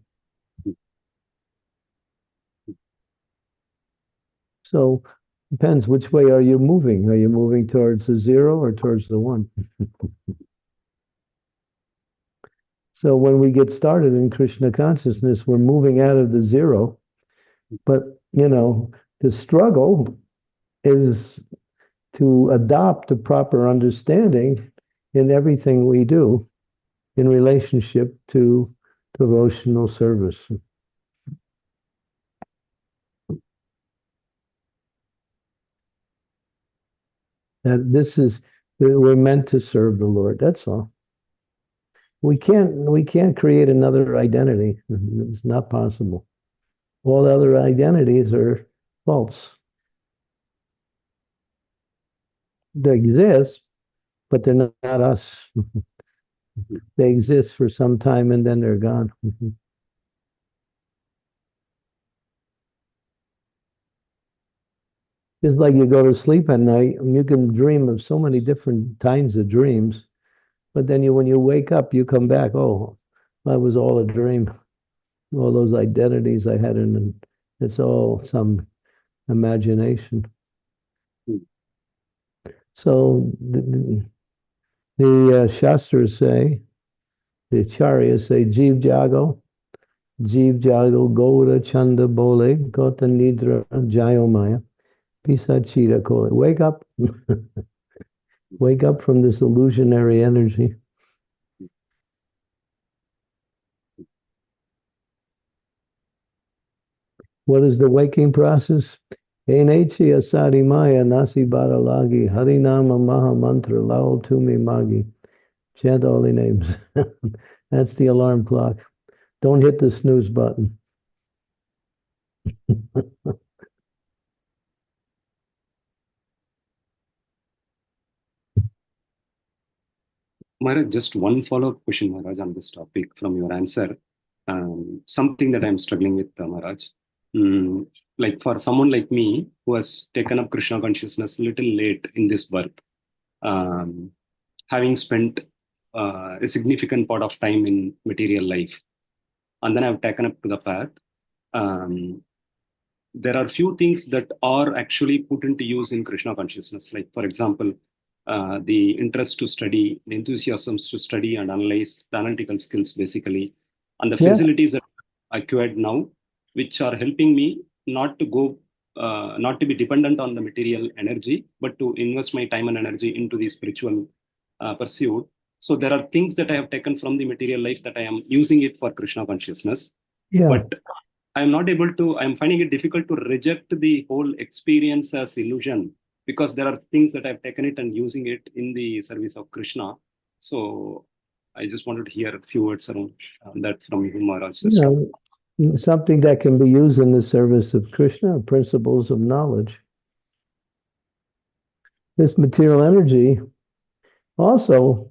So depends which way are you moving. Are you moving towards the 0 or towards the 1? So when we get started in Krishna consciousness, we're moving out of the 0. But, the struggle is to adopt a proper understanding in everything we do in relationship to devotional service. That we're meant to serve the Lord. That's all. We can't create another identity. It's not possible. All other identities are false. They exist, but they're not us. They exist for some time and then they're gone. Just like you go to sleep at night, and you can dream of so many different kinds of dreams, but then when you wake up, you come back, oh, that was all a dream. All those identities I had in, it's all some imagination. So the Shastras say, the Acharyas say, Jeev Jago, Gaura Chanda Bole, Gota Nidra Jayomaya, Pisa Chita Kole. Wake up. Wake up from this illusionary energy. What is the waking process? Enechi asari maya nasi baralagi harinama maha mantra lao tumi magi. Chant all the names. That's the alarm clock. Don't hit the snooze button. Maharaj, just one follow-up question, Maharaj, on this topic from your answer. Something that I'm struggling with, Maharaj. Like for someone like me who has taken up Krishna consciousness a little late in this birth, having spent a significant part of time in material life, and then I've taken up to the path. There are few things that are actually put into use in Krishna consciousness. Like, for example, the interest to study, the enthusiasms to study and analyze, the analytical skills basically, and the facilities that I acquired now, which are helping me not to go, not to be dependent on the material energy, but to invest my time and energy into the spiritual pursuit. So there are things that I have taken from the material life that I am using it for Krishna consciousness. But I'm not able to, I'm finding it difficult to reject the whole experience as illusion, because there are things that I've taken it and using it in the service of Krishna. So I just wanted to hear a few words around that from you, Maharaj. Something that can be used in the service of Krishna, principles of knowledge. This material energy also,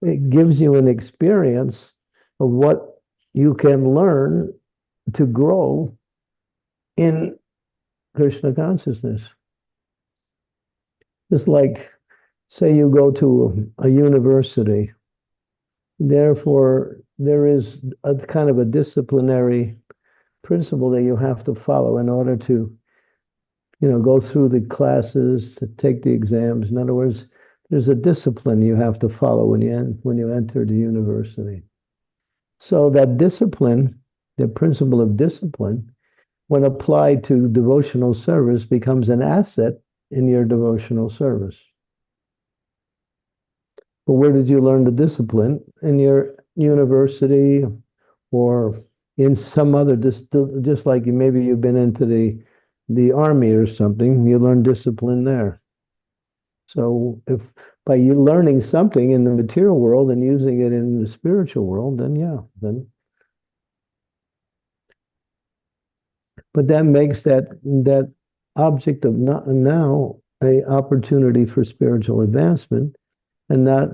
it gives you an experience of what you can learn to grow in Krishna consciousness. Just like, say you go to a university, therefore there is a kind of a disciplinary principle that you have to follow in order to, go through the classes, to take the exams. In other words, there's a discipline you have to follow when you enter the university. So that discipline, the principle of discipline, when applied to devotional service, becomes an asset in your devotional service. But where did you learn the discipline? In your university or in some other, just like maybe you've been into the army or something, you learn discipline there. So if by you learning something in the material world and using it in the spiritual world, then but that makes that object of now a opportunity for spiritual advancement, and not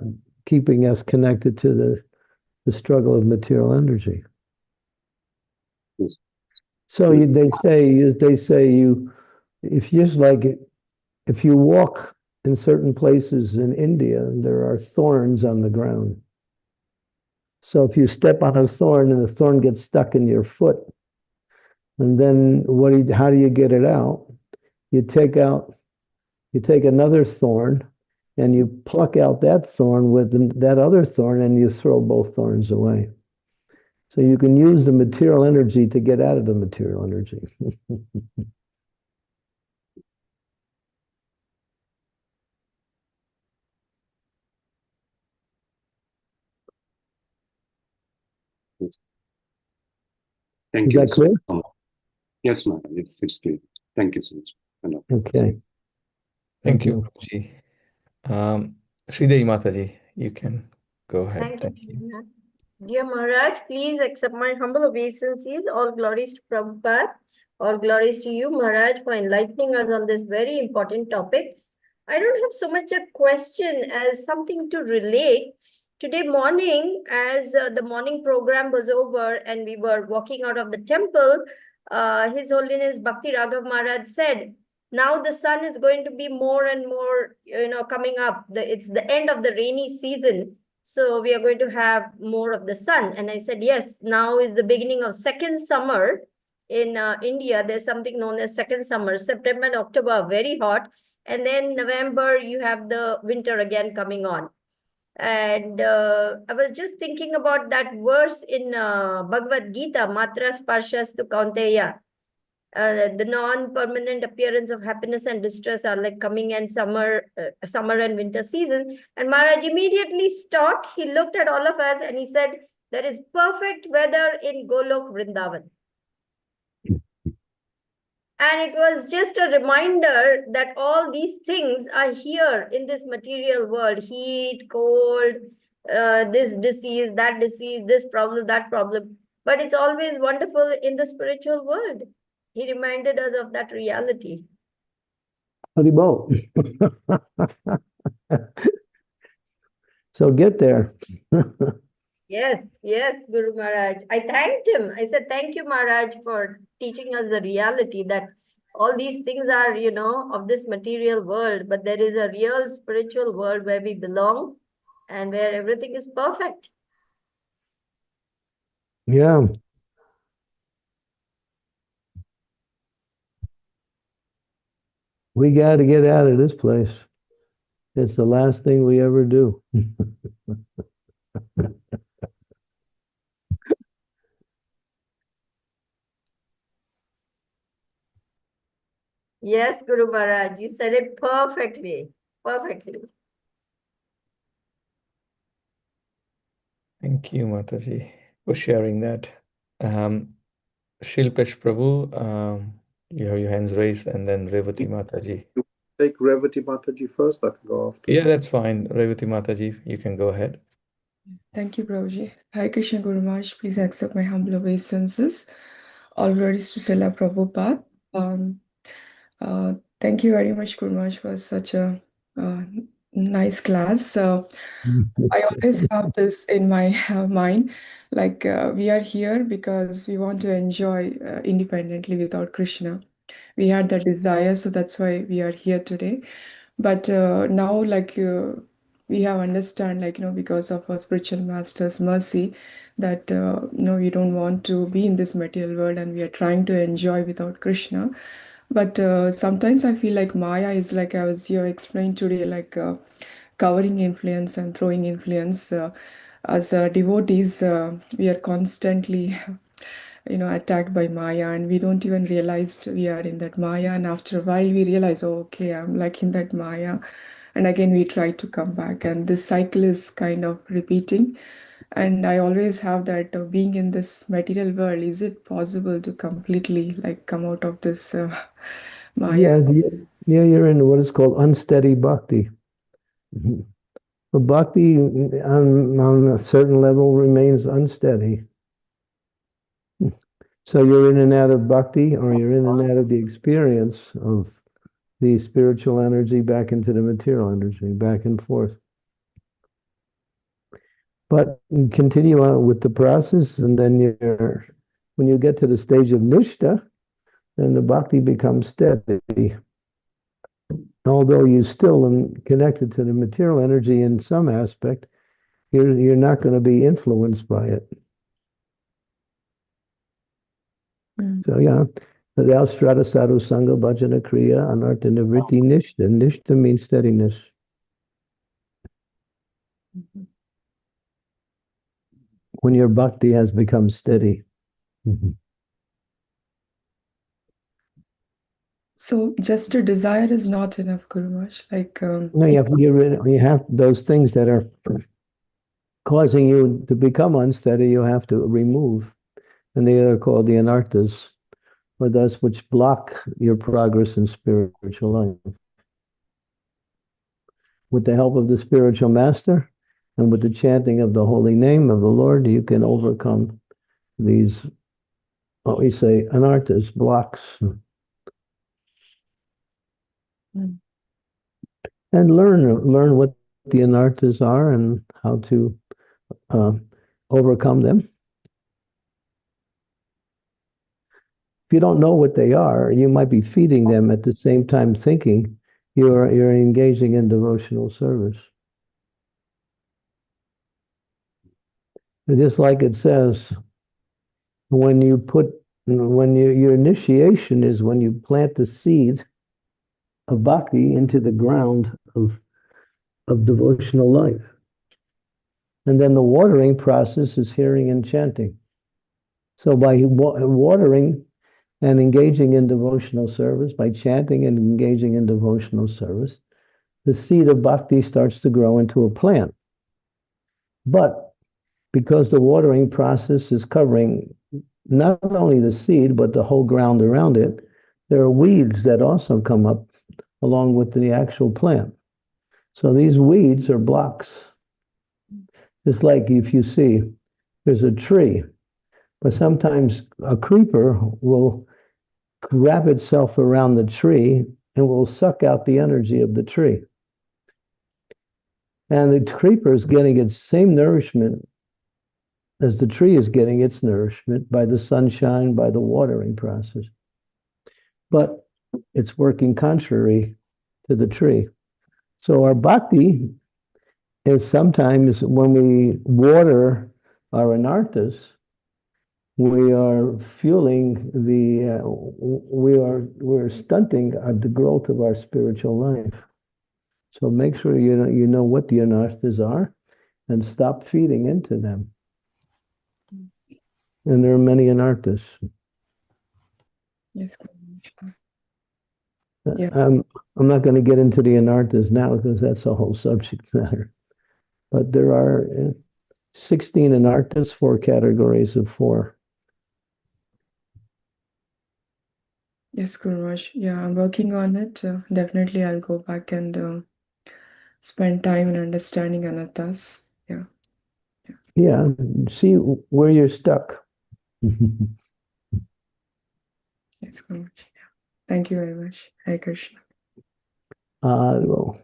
keeping us connected to the struggle of material energy. Yes. So they say you, if just like if you walk in certain places in India, there are thorns on the ground. So if you step on a thorn and the thorn gets stuck in your foot, and then how do you get it out? You take another thorn and you pluck out that thorn with that other thorn, and you throw both thorns away. So you can use the material energy to get out of the material energy. Yes. Thank you. Is that clear? Yes, Maharaj. It's clear. Thank you so much. Okay. Thank you, Prabhuji. Sridevi Mataji, you can go ahead. Thank you. Dear Maharaj, please accept my humble obeisances. All glories to Prabhupada. All glories to you, Maharaj, for enlightening us on this very important topic. I don't have so much a question as something to relate. Today morning, as the morning program was over and we were walking out of the temple, His Holiness Bhakti Raghav Maharaj said now the sun is going to be more and more, coming up. It's the end of the rainy season. So we are going to have more of the sun. And I said, yes, now is the beginning of second summer in India. There's something known as second summer. September and October are very hot. And then November, you have the winter again coming on. And I was just thinking about that verse in Bhagavad Gita, Matra Sparshas to Kaunteya. The non-permanent appearance of happiness and distress are like coming and summer and winter season. And Maharaj immediately stopped. He looked at all of us and he said, there is perfect weather in Golok Vrindavan. And it was just a reminder that all these things are here in this material world: heat, cold, this disease, that disease, this problem, that problem. But it's always wonderful in the spiritual world. He reminded us of that reality. Haribol. So get there. Yes, Guru Maharaj. I thanked him. I said, thank you, Maharaj, for teaching us the reality that all these things are, of this material world, but there is a real spiritual world where we belong and where everything is perfect. Yeah. We got to get out of this place. It's the last thing we ever do. Yes, Guru Maharaj, you said it perfectly. Perfectly. Thank you, Mataji, for sharing that. Shilpesh Prabhu, you have your hands raised, and then Revati Mataji. Take Revati Mataji first. I can go after. Yeah, that's fine. Revati Mataji, you can go ahead. Thank you, Prabhuji. Hare Krishna Guru Maharaj, please accept my humble obeisances. All glories to Srila Prabhupada. Thank you very much, Guru Maharaj, for such a nice class. I always have this in my mind, like we are here because we want to enjoy independently without Krishna. We had that desire, so that's why we are here today. But now, like we have understand, like because of our spiritual master's mercy, that we don't want to be in this material world, and we are trying to enjoy without Krishna. But sometimes I feel like Maya is, like I was here explained today, like covering influence and throwing influence. As devotees, we are constantly attacked by Maya, and we don't even realize we are in that Maya. And after a while, we realize, oh, okay, I'm like in that Maya. And again, we try to come back. And this cycle is kind of repeating. And I always have that being in this material world, is it possible to completely like come out of this Maya? Yeah, you're in what is called unsteady bhakti. But bhakti on a certain level remains unsteady. So you're in and out of bhakti, or you're in and out of the experience of the spiritual energy back into the material energy, back and forth. But you continue on with the process, and then when you get to the stage of nishta, then the bhakti becomes steady. Although you're still connected to the material energy in some aspect, you're not going to be influenced by it. So yeah, Thou strata sadhu sangha bhajana kriya anartha nivritti nishta. Nishta means steadiness. When your bhakti has become steady. So just a desire is not enough, Guru Maharaj. Like No, you have those things that are causing you to become unsteady. You have to remove, and they are called the anarthas, or those which block your progress in spiritual life. With the help of the spiritual master and with the chanting of the holy name of the Lord, you can overcome these, what we say, anarthas, blocks. And learn what the anarthas are and how to overcome them. if you don't know what they are, you might be feeding them at the same time thinking you're engaging in devotional service. And just like it says, when your initiation is when you plant the seed of bhakti into the ground of devotional life. And then the watering process is hearing and chanting. So by watering and engaging in devotional service, by chanting and engaging in devotional service, the seed of bhakti starts to grow into a plant. But because the watering process is covering not only the seed, but the whole ground around it, there are weeds that also come up along with the actual plant. So these weeds are blocks. It's like if you see there's a tree, but sometimes a creeper will wrap itself around the tree and will suck out the energy of the tree. And the creeper is getting its same nourishment as the tree is getting its nourishment by the sunshine, by the watering process. But it's working contrary to the tree. So our bhakti is sometimes when we water our anarthas, we are fueling we're stunting the growth of our spiritual life. So make sure you know what the anarthas are and stop feeding into them. And there are many anarthas. Yes. Yeah. I'm not going to get into the anarthas now because that's a whole subject matter. But there are 16 anarthas, 4 categories of 4. Yes, Guru Maharaj. Yeah, I'm working on it. Definitely, I'll go back and spend time in understanding anattas. Yeah. Yeah, see where you're stuck. Yes, Guru Maharaj. Yeah. Thank you very much. Hare Krishna. Well,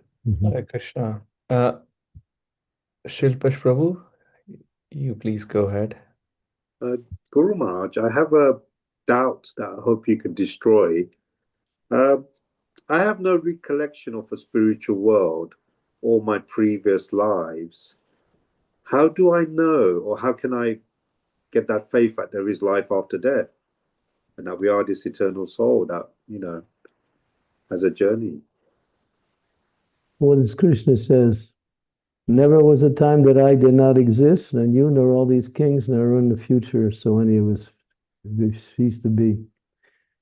Hare Krishna. Shilpash Prabhu, you please go ahead. Guru Maharaj, I have a doubt that I hope you can destroy. I have no recollection of a spiritual world or my previous lives. How do I know, or how can I get that faith that there is life after death and that we are this eternal soul that, has a journey? what does Krishna says? Never was a time that I did not exist, and you nor all these kings nor in the future, so any of us cease to be.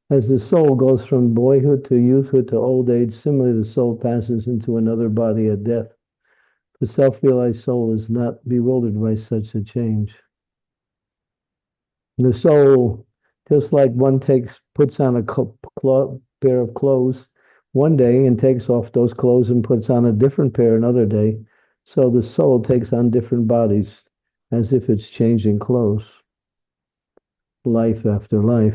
As the soul goes from boyhood to youthhood to old age, similarly the soul passes into another body at death. The self-realized soul is not bewildered by such a change. The soul, just like one puts on a pair of clothes one day and takes off those clothes and puts on a different pair another day, so the soul takes on different bodies as if it's changing clothes, life after life.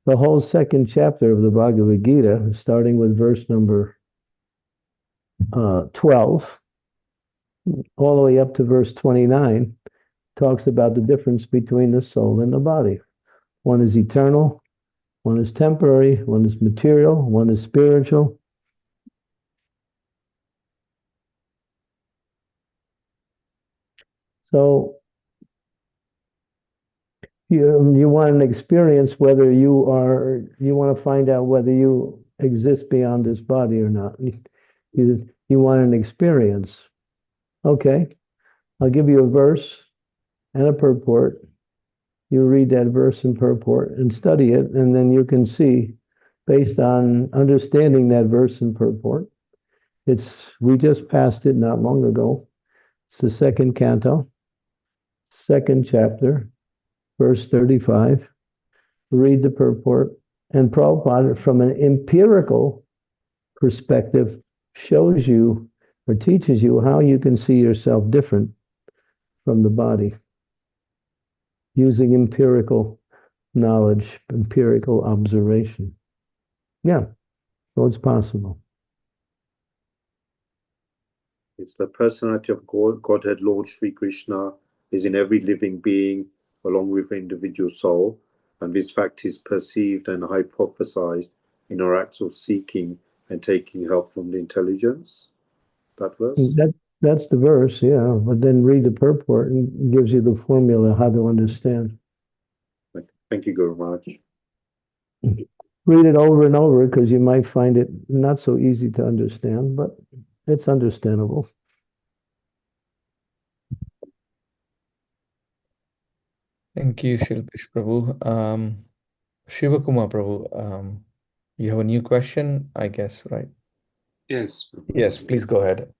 The whole second chapter of the Bhagavad Gita, starting with verse number 12, all the way up to verse 29, talks about the difference between the soul and the body. One is eternal, one is temporary, one is material, one is spiritual. So you want an experience whether you want to find out whether you exist beyond this body or not. You want an experience. Okay, I'll give you a verse and a purport. You read that verse and purport and study it, and then you can see, based on understanding that verse and purport, we just passed it not long ago. It's the second canto, second chapter, verse 35. Read the purport, and Prabhupada, from an empirical perspective, shows you or teaches you how you can see yourself different from the body using empirical knowledge, empirical observation. Yeah, so it's possible. It's the personality of Godhead, Lord Sri Krishna, is in every living being along with the individual soul. and this fact is perceived and hypothesized in our acts of seeking and taking help from the intelligence. That verse? That's the verse, yeah. But then read the purport and it gives you the formula how to understand. Thank you, Guru Maharaj. Read it over and over because you might find it not so easy to understand, but it's understandable. Thank you, Shilpish Prabhu. Shiva Kumar Prabhu, you have a new question, I guess, right? Yes. Yes, please go ahead.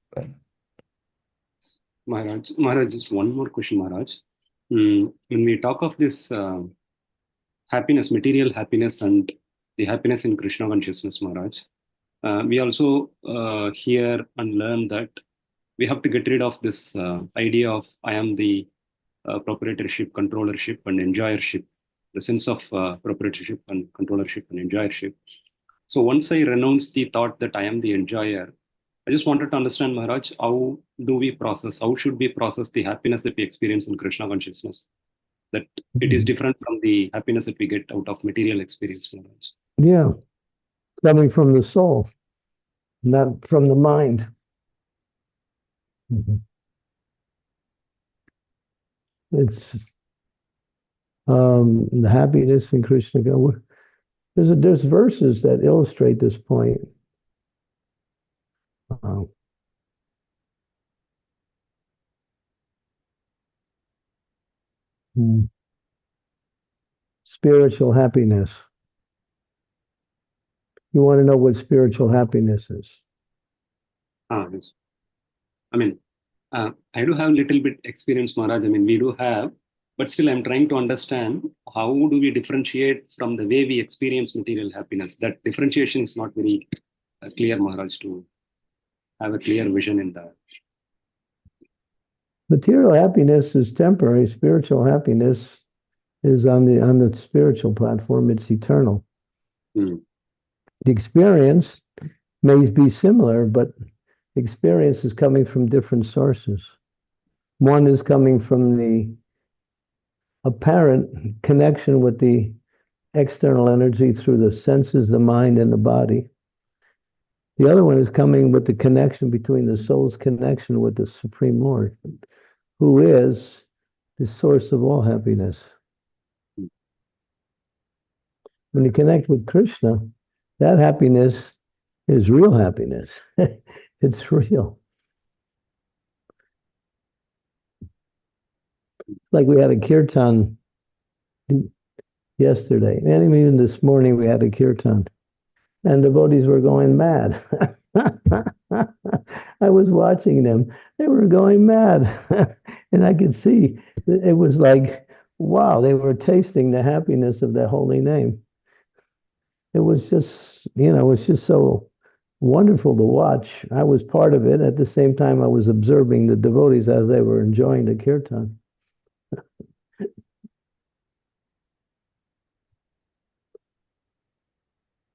Maharaj, just one more question, Maharaj. When we talk of this happiness, material happiness, and the happiness in Krishna consciousness, Maharaj, we also hear and learn that we have to get rid of this idea of I am the proprietorship, controllership, and enjoyership, the sense of proprietorship and controllership and enjoyership. So once I renounce the thought that I am the enjoyer, I just wanted to understand, Maharaj, how should we process the happiness that we experience in Krishna consciousness? That it is different from the happiness that we get out of material experience, Maharaj. Yeah, coming from the soul, not from the mind. It's the happiness in Krishna. There's verses that illustrate this point. Spiritual happiness. You want to know what spiritual happiness is? Yes. I mean, I do have a little bit experience, Maharaj. I mean, we do have, but still I'm trying to understand how do we differentiate from the way we experience material happiness. That differentiation is not very clear, Maharaj, to have a clear vision in that. Material happiness is temporary. Spiritual happiness is on the spiritual platform. It's eternal. The experience may be similar, but experience is coming from different sources. One is coming from the apparent connection with the external energy through the senses, the mind, and the body. The other one is coming with the connection between the soul's connection with the Supreme Lord, who is the source of all happiness. When you connect with Krishna, that happiness is real happiness. It's real. It's like we had a kirtan yesterday, and even this morning we had a kirtan, and devotees were going mad. I was watching them. They were going mad. And I could see it was like, wow, they were tasting the happiness of the holy name. It was just, it was just so wonderful to watch. I was part of it. At the same time, I was observing the devotees as they were enjoying the kirtan.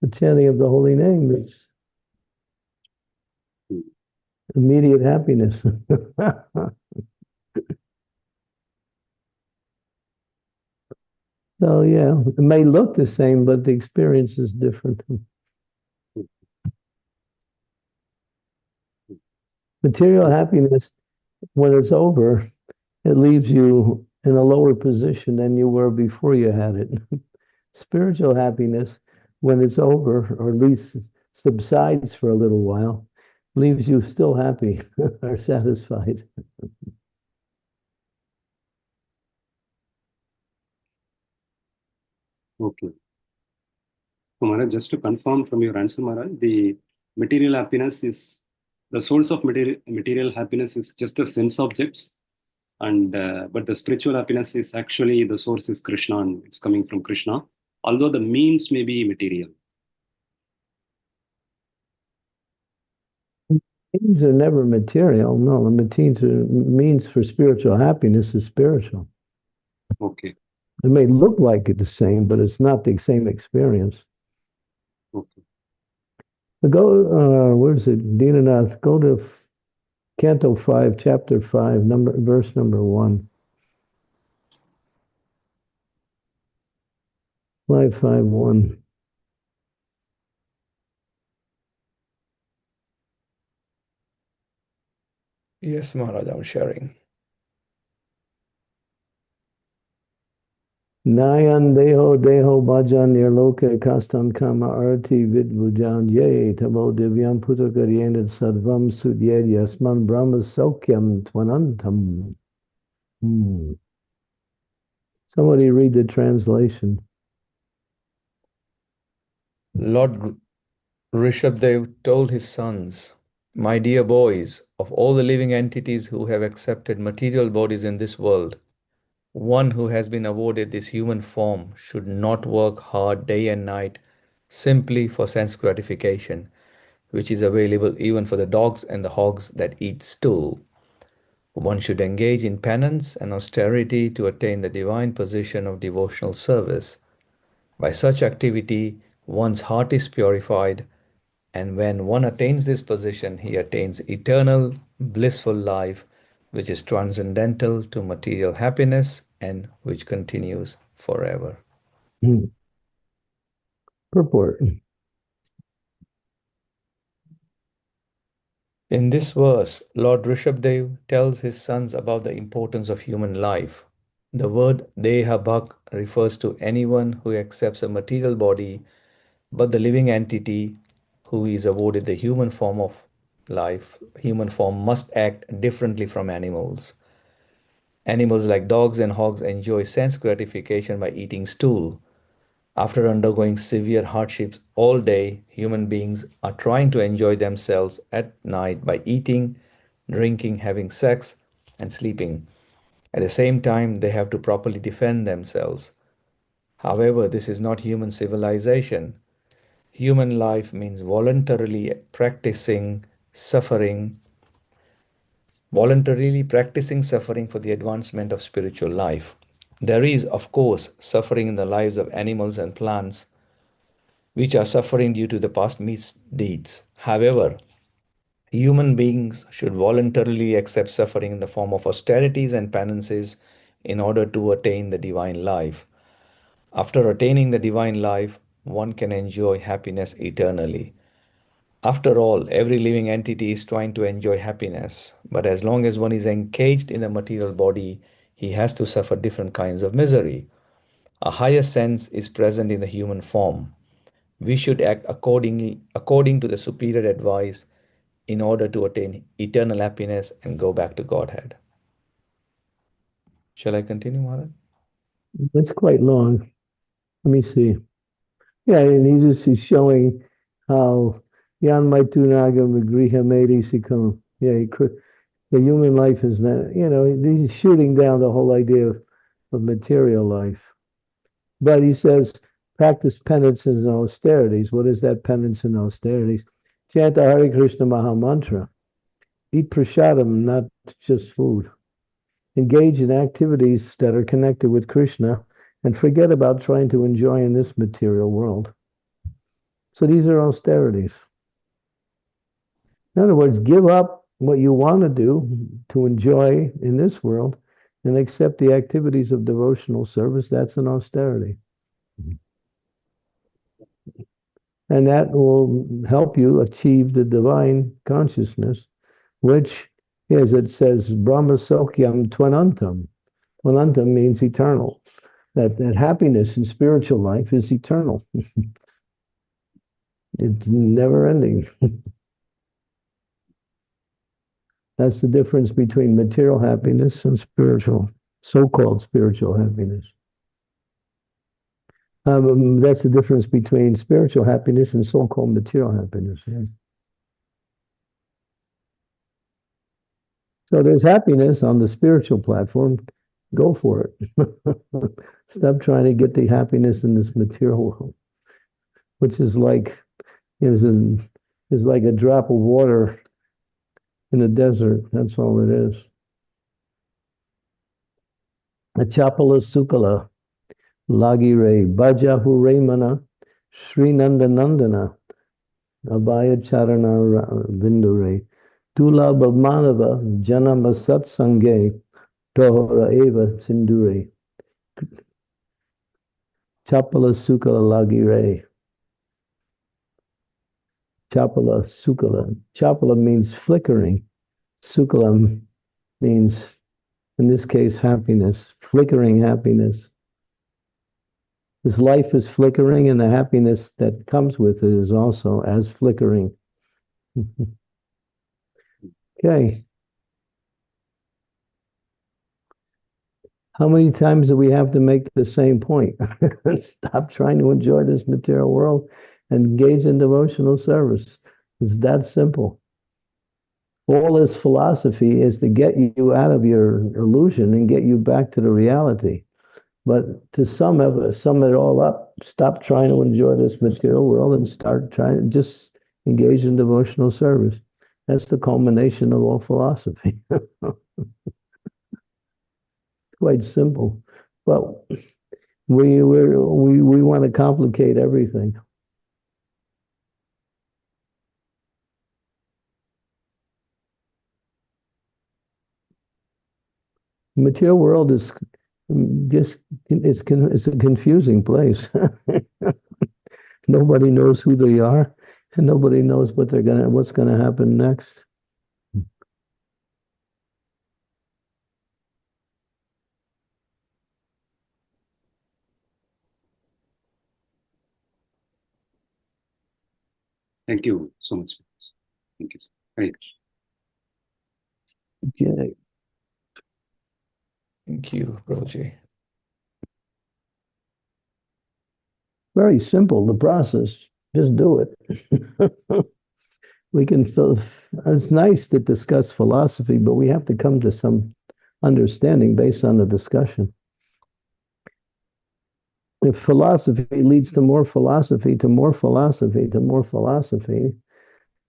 The chanting of the holy name is immediate happiness. So yeah, it may look the same, but the experience is different. Material happiness, when it's over, it leaves you in a lower position than you were before you had it. Spiritual happiness, when it's over, or at least subsides for a little while, leaves you still happy or satisfied. Okay. So, Maharaj, just to confirm from your answer, Maharaj, the material happiness is the source of material happiness is just the sense objects, and but the spiritual happiness is actually the source is Krishna, and it's coming from Krishna. Although the means may be material. Means are never material. No, the means for spiritual happiness is spiritual. Okay. It may look like it's the same, but it's not the same experience. Okay. Go, where is it? Dinanath, go to Canto 5, Chapter 5, verse number 1. 551. Yes, Maharaj, I'm sharing. Nayan deho deho bhajan nirloke kastan kama arti vidvujan ye tamo divyam putakaryenat sadvam sudyed yasman brahma sokyam twanantam. Somebody read the translation. Lord Rishabdev told his sons, "My dear boys, of all the living entities who have accepted material bodies in this world, one who has been awarded this human form should not work hard day and night simply for sense gratification, which is available even for the dogs and the hogs that eat stool. One should engage in penance and austerity to attain the divine position of devotional service. By such activity, one's heart is purified, and when one attains this position, he attains eternal, blissful life, which is transcendental to material happiness and which continues forever." Purport. In this verse, Lord Rishabdev tells his sons about the importance of human life. The word Deha Bhak refers to anyone who accepts a material body, but the living entity who is awarded the human form of life, human form must act differently from animals. Animals like dogs and hogs enjoy sense gratification by eating stool. After undergoing severe hardships all day, human beings are trying to enjoy themselves at night by eating, drinking, having sex, and sleeping. At the same time, they have to properly defend themselves. However, this is not human civilization. Human life means voluntarily practicing suffering for the advancement of spiritual life. There is, of course, suffering in the lives of animals and plants, which are suffering due to the past misdeeds. However, human beings should voluntarily accept suffering in the form of austerities and penances in order to attain the divine life. After attaining the divine life, one can enjoy happiness eternally. After all, every living entity is trying to enjoy happiness, but as long as one is encaged in a material body, he has to suffer different kinds of misery. A higher sense is present in the human form. We should act according to the superior advice in order to attain eternal happiness and go back to Godhead. Shall I continue, Maharaj? It's quite long. Let me see. Yeah, and he's showing how Yan Maitunaga Magriha Medi Sikam. Yeah, the human life is not, he's shooting down the whole idea of material life. But he says, practice penance and austerities. What is that penance and austerities? Chant the Hare Krishna Maha Mantra. Eat prasadam, not just food. Engage in activities that are connected with Krishna and forget about trying to enjoy in this material world. So these are austerities. In other words, give up what you want to do to enjoy in this world and accept the activities of devotional service. That's an austerity. And that will help you achieve the divine consciousness, which, as it says, Brahma Sokyam Twanantam. Twanantam means eternal. That happiness in spiritual life is eternal. It's never ending. That's the difference between material happiness and so-called spiritual happiness. That's the difference between spiritual happiness and so-called material happiness. Yeah. So there's happiness on the spiritual platform. Go for it. Stop trying to get the happiness in this material world, which is like is like a drop of water in the desert. That's all it is. Achapala Sukala, Lagi Re, Baja Huremana, Sri Nanda Nandana, Abhaya Charana Vindure, Tula Bhamanava, Janama Satsange, Tohara Eva Sindure. Chapala Sukala Lagire. Chapala Sukala. Chapala means flickering. Sukala means, in this case, happiness, flickering happiness. This life is flickering, and the happiness that comes with it is also as flickering. Okay. How many times do we have to make the same point? Stop trying to enjoy this material world and engage in devotional service. It's that simple. All this philosophy is to get you out of your illusion and get you back to the reality. But to sum it all up, stop trying to enjoy this material world and start trying to just engage in devotional service. That's the culmination of all philosophy. Quite simple, but we want to complicate everything. The material world is just it's a confusing place. Nobody knows who they are, and nobody knows what's gonna happen next. Thank you so much. Thank you. Hare Krishna. Okay. Thank you, Prabhuji. Very simple, the process. Just do it. We can feel it's nice to discuss philosophy, but we have to come to some understanding based on the discussion. If philosophy leads to more philosophy, to more philosophy, to more philosophy,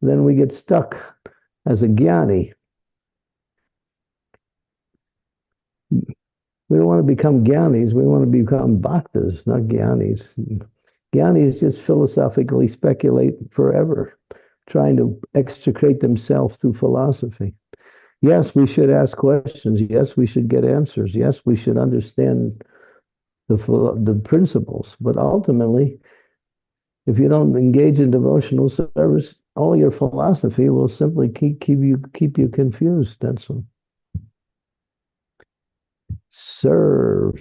then we get stuck as a jnani. We don't want to become jnanis, we want to become bhaktas, not jnanis. Jnanis just philosophically speculate forever, trying to extricate themselves through philosophy. Yes, we should ask questions. Yes, we should get answers. Yes, we should understand the principles. But ultimately, if you don't engage in devotional service, all your philosophy will simply keep you confused. That's all. Serve.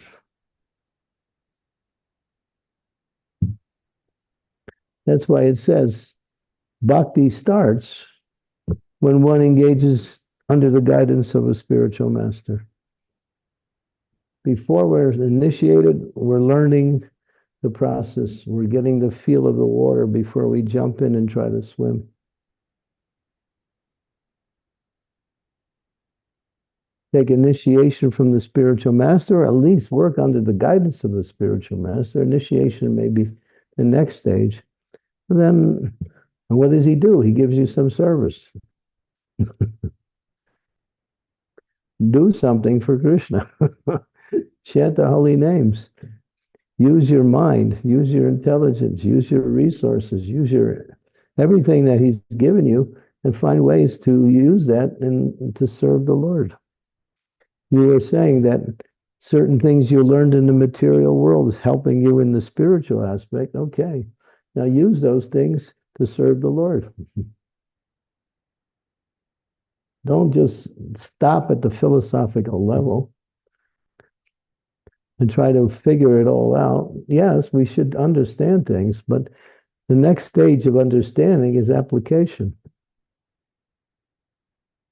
That's why it says bhakti starts when one engages under the guidance of a spiritual master. Before we're initiated, we're learning the process. We're getting the feel of the water before we jump in and try to swim. Take initiation from the spiritual master, or at least work under the guidance of the spiritual master. Initiation may be the next stage. And then what does he do? He gives you some service. Do something for Krishna. Chant the holy names. Use your mind, use your intelligence, use your resources, use your everything that he's given you, and find ways to use that and to serve the Lord. You were saying that certain things you learned in the material world is helping you in the spiritual aspect. Okay, now use those things to serve the Lord. Don't just stop at the philosophical level and try to figure it all out. Yes, we should understand things, but the next stage of understanding is application.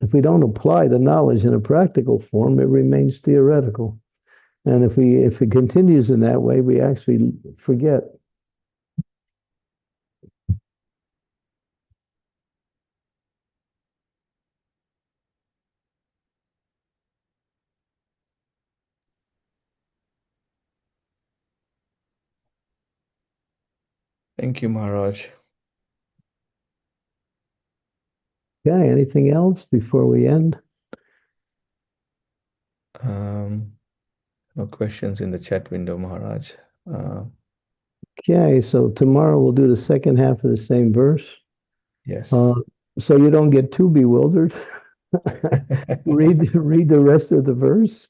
If we don't apply the knowledge in a practical form, it remains theoretical. And if it continues in that way, we actually forget. Thank you, Maharaj. Okay, anything else before we end? No questions in the chat window, Maharaj. Okay, so tomorrow we'll do the second half of the same verse. Yes. So you don't get too bewildered. read the rest of the verse.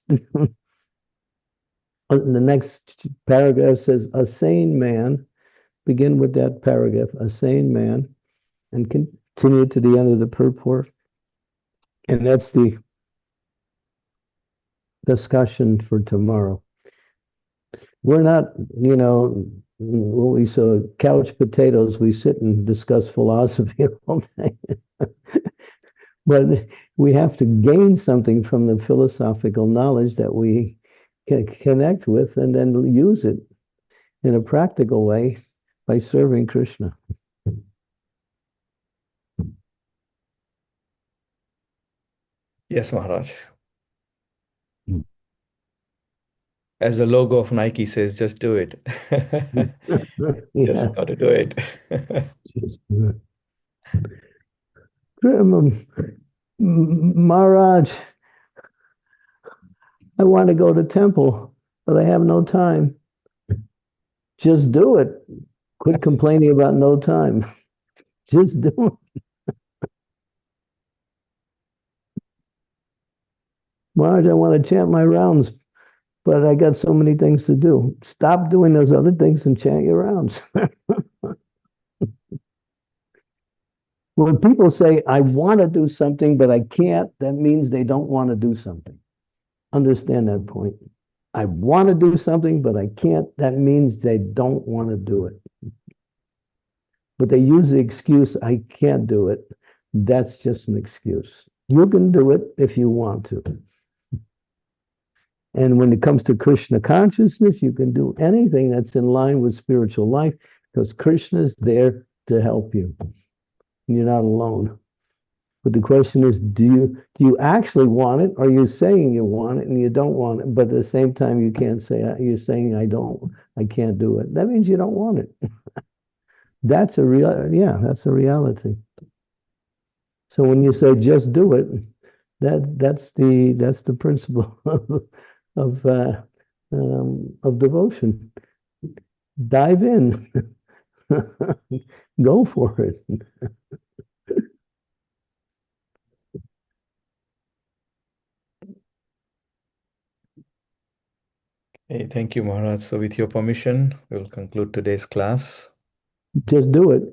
The next paragraph says, a sane man, begin with that paragraph, a sane man, and continue to the end of the purport. And that's the discussion for tomorrow. We're not, when we saw couch potatoes, we sit and discuss philosophy all day. But we have to gain something from the philosophical knowledge that we can connect with and then use it in a practical way by serving Krishna. Yes, Maharaj. As the logo of Nike says, just do it. Yeah. Just got to do it. Just do it. Maharaj, I want to go to temple, but I have no time. Just do it. Quit complaining about no time. Just do it. Maharaj, I want to chant my rounds, but I got so many things to do. Stop doing those other things and chant your rounds. When people say, I want to do something, but I can't, that means they don't want to do something. Understand that point. I want to do something, but I can't, that means they don't want to do it. But they use the excuse, I can't do it. That's just an excuse. You can do it if you want to. And when it comes to Krishna consciousness, you can do anything that's in line with spiritual life because Krishna is there to help you. You're not alone. But the question is, do you actually want it? Or are you saying you want it and you don't want it? But at the same time, you can't say, you're saying, I can't do it. That means you don't want it. That's a reality. So when you say just do it, that's the principle of devotion. Dive in. Go for it. Hey, thank you, Maharaj. So with your permission, we'll conclude today's class. Just do it.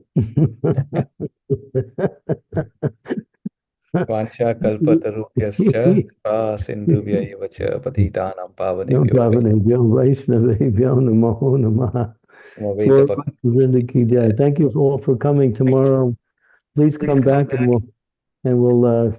Vansha kalpatarubhyascha sindhubhya cha patitanam pavanebhyo Vaishnavebhyo namo namaha. Samaveta Thank you all for coming tomorrow. Please come back and we'll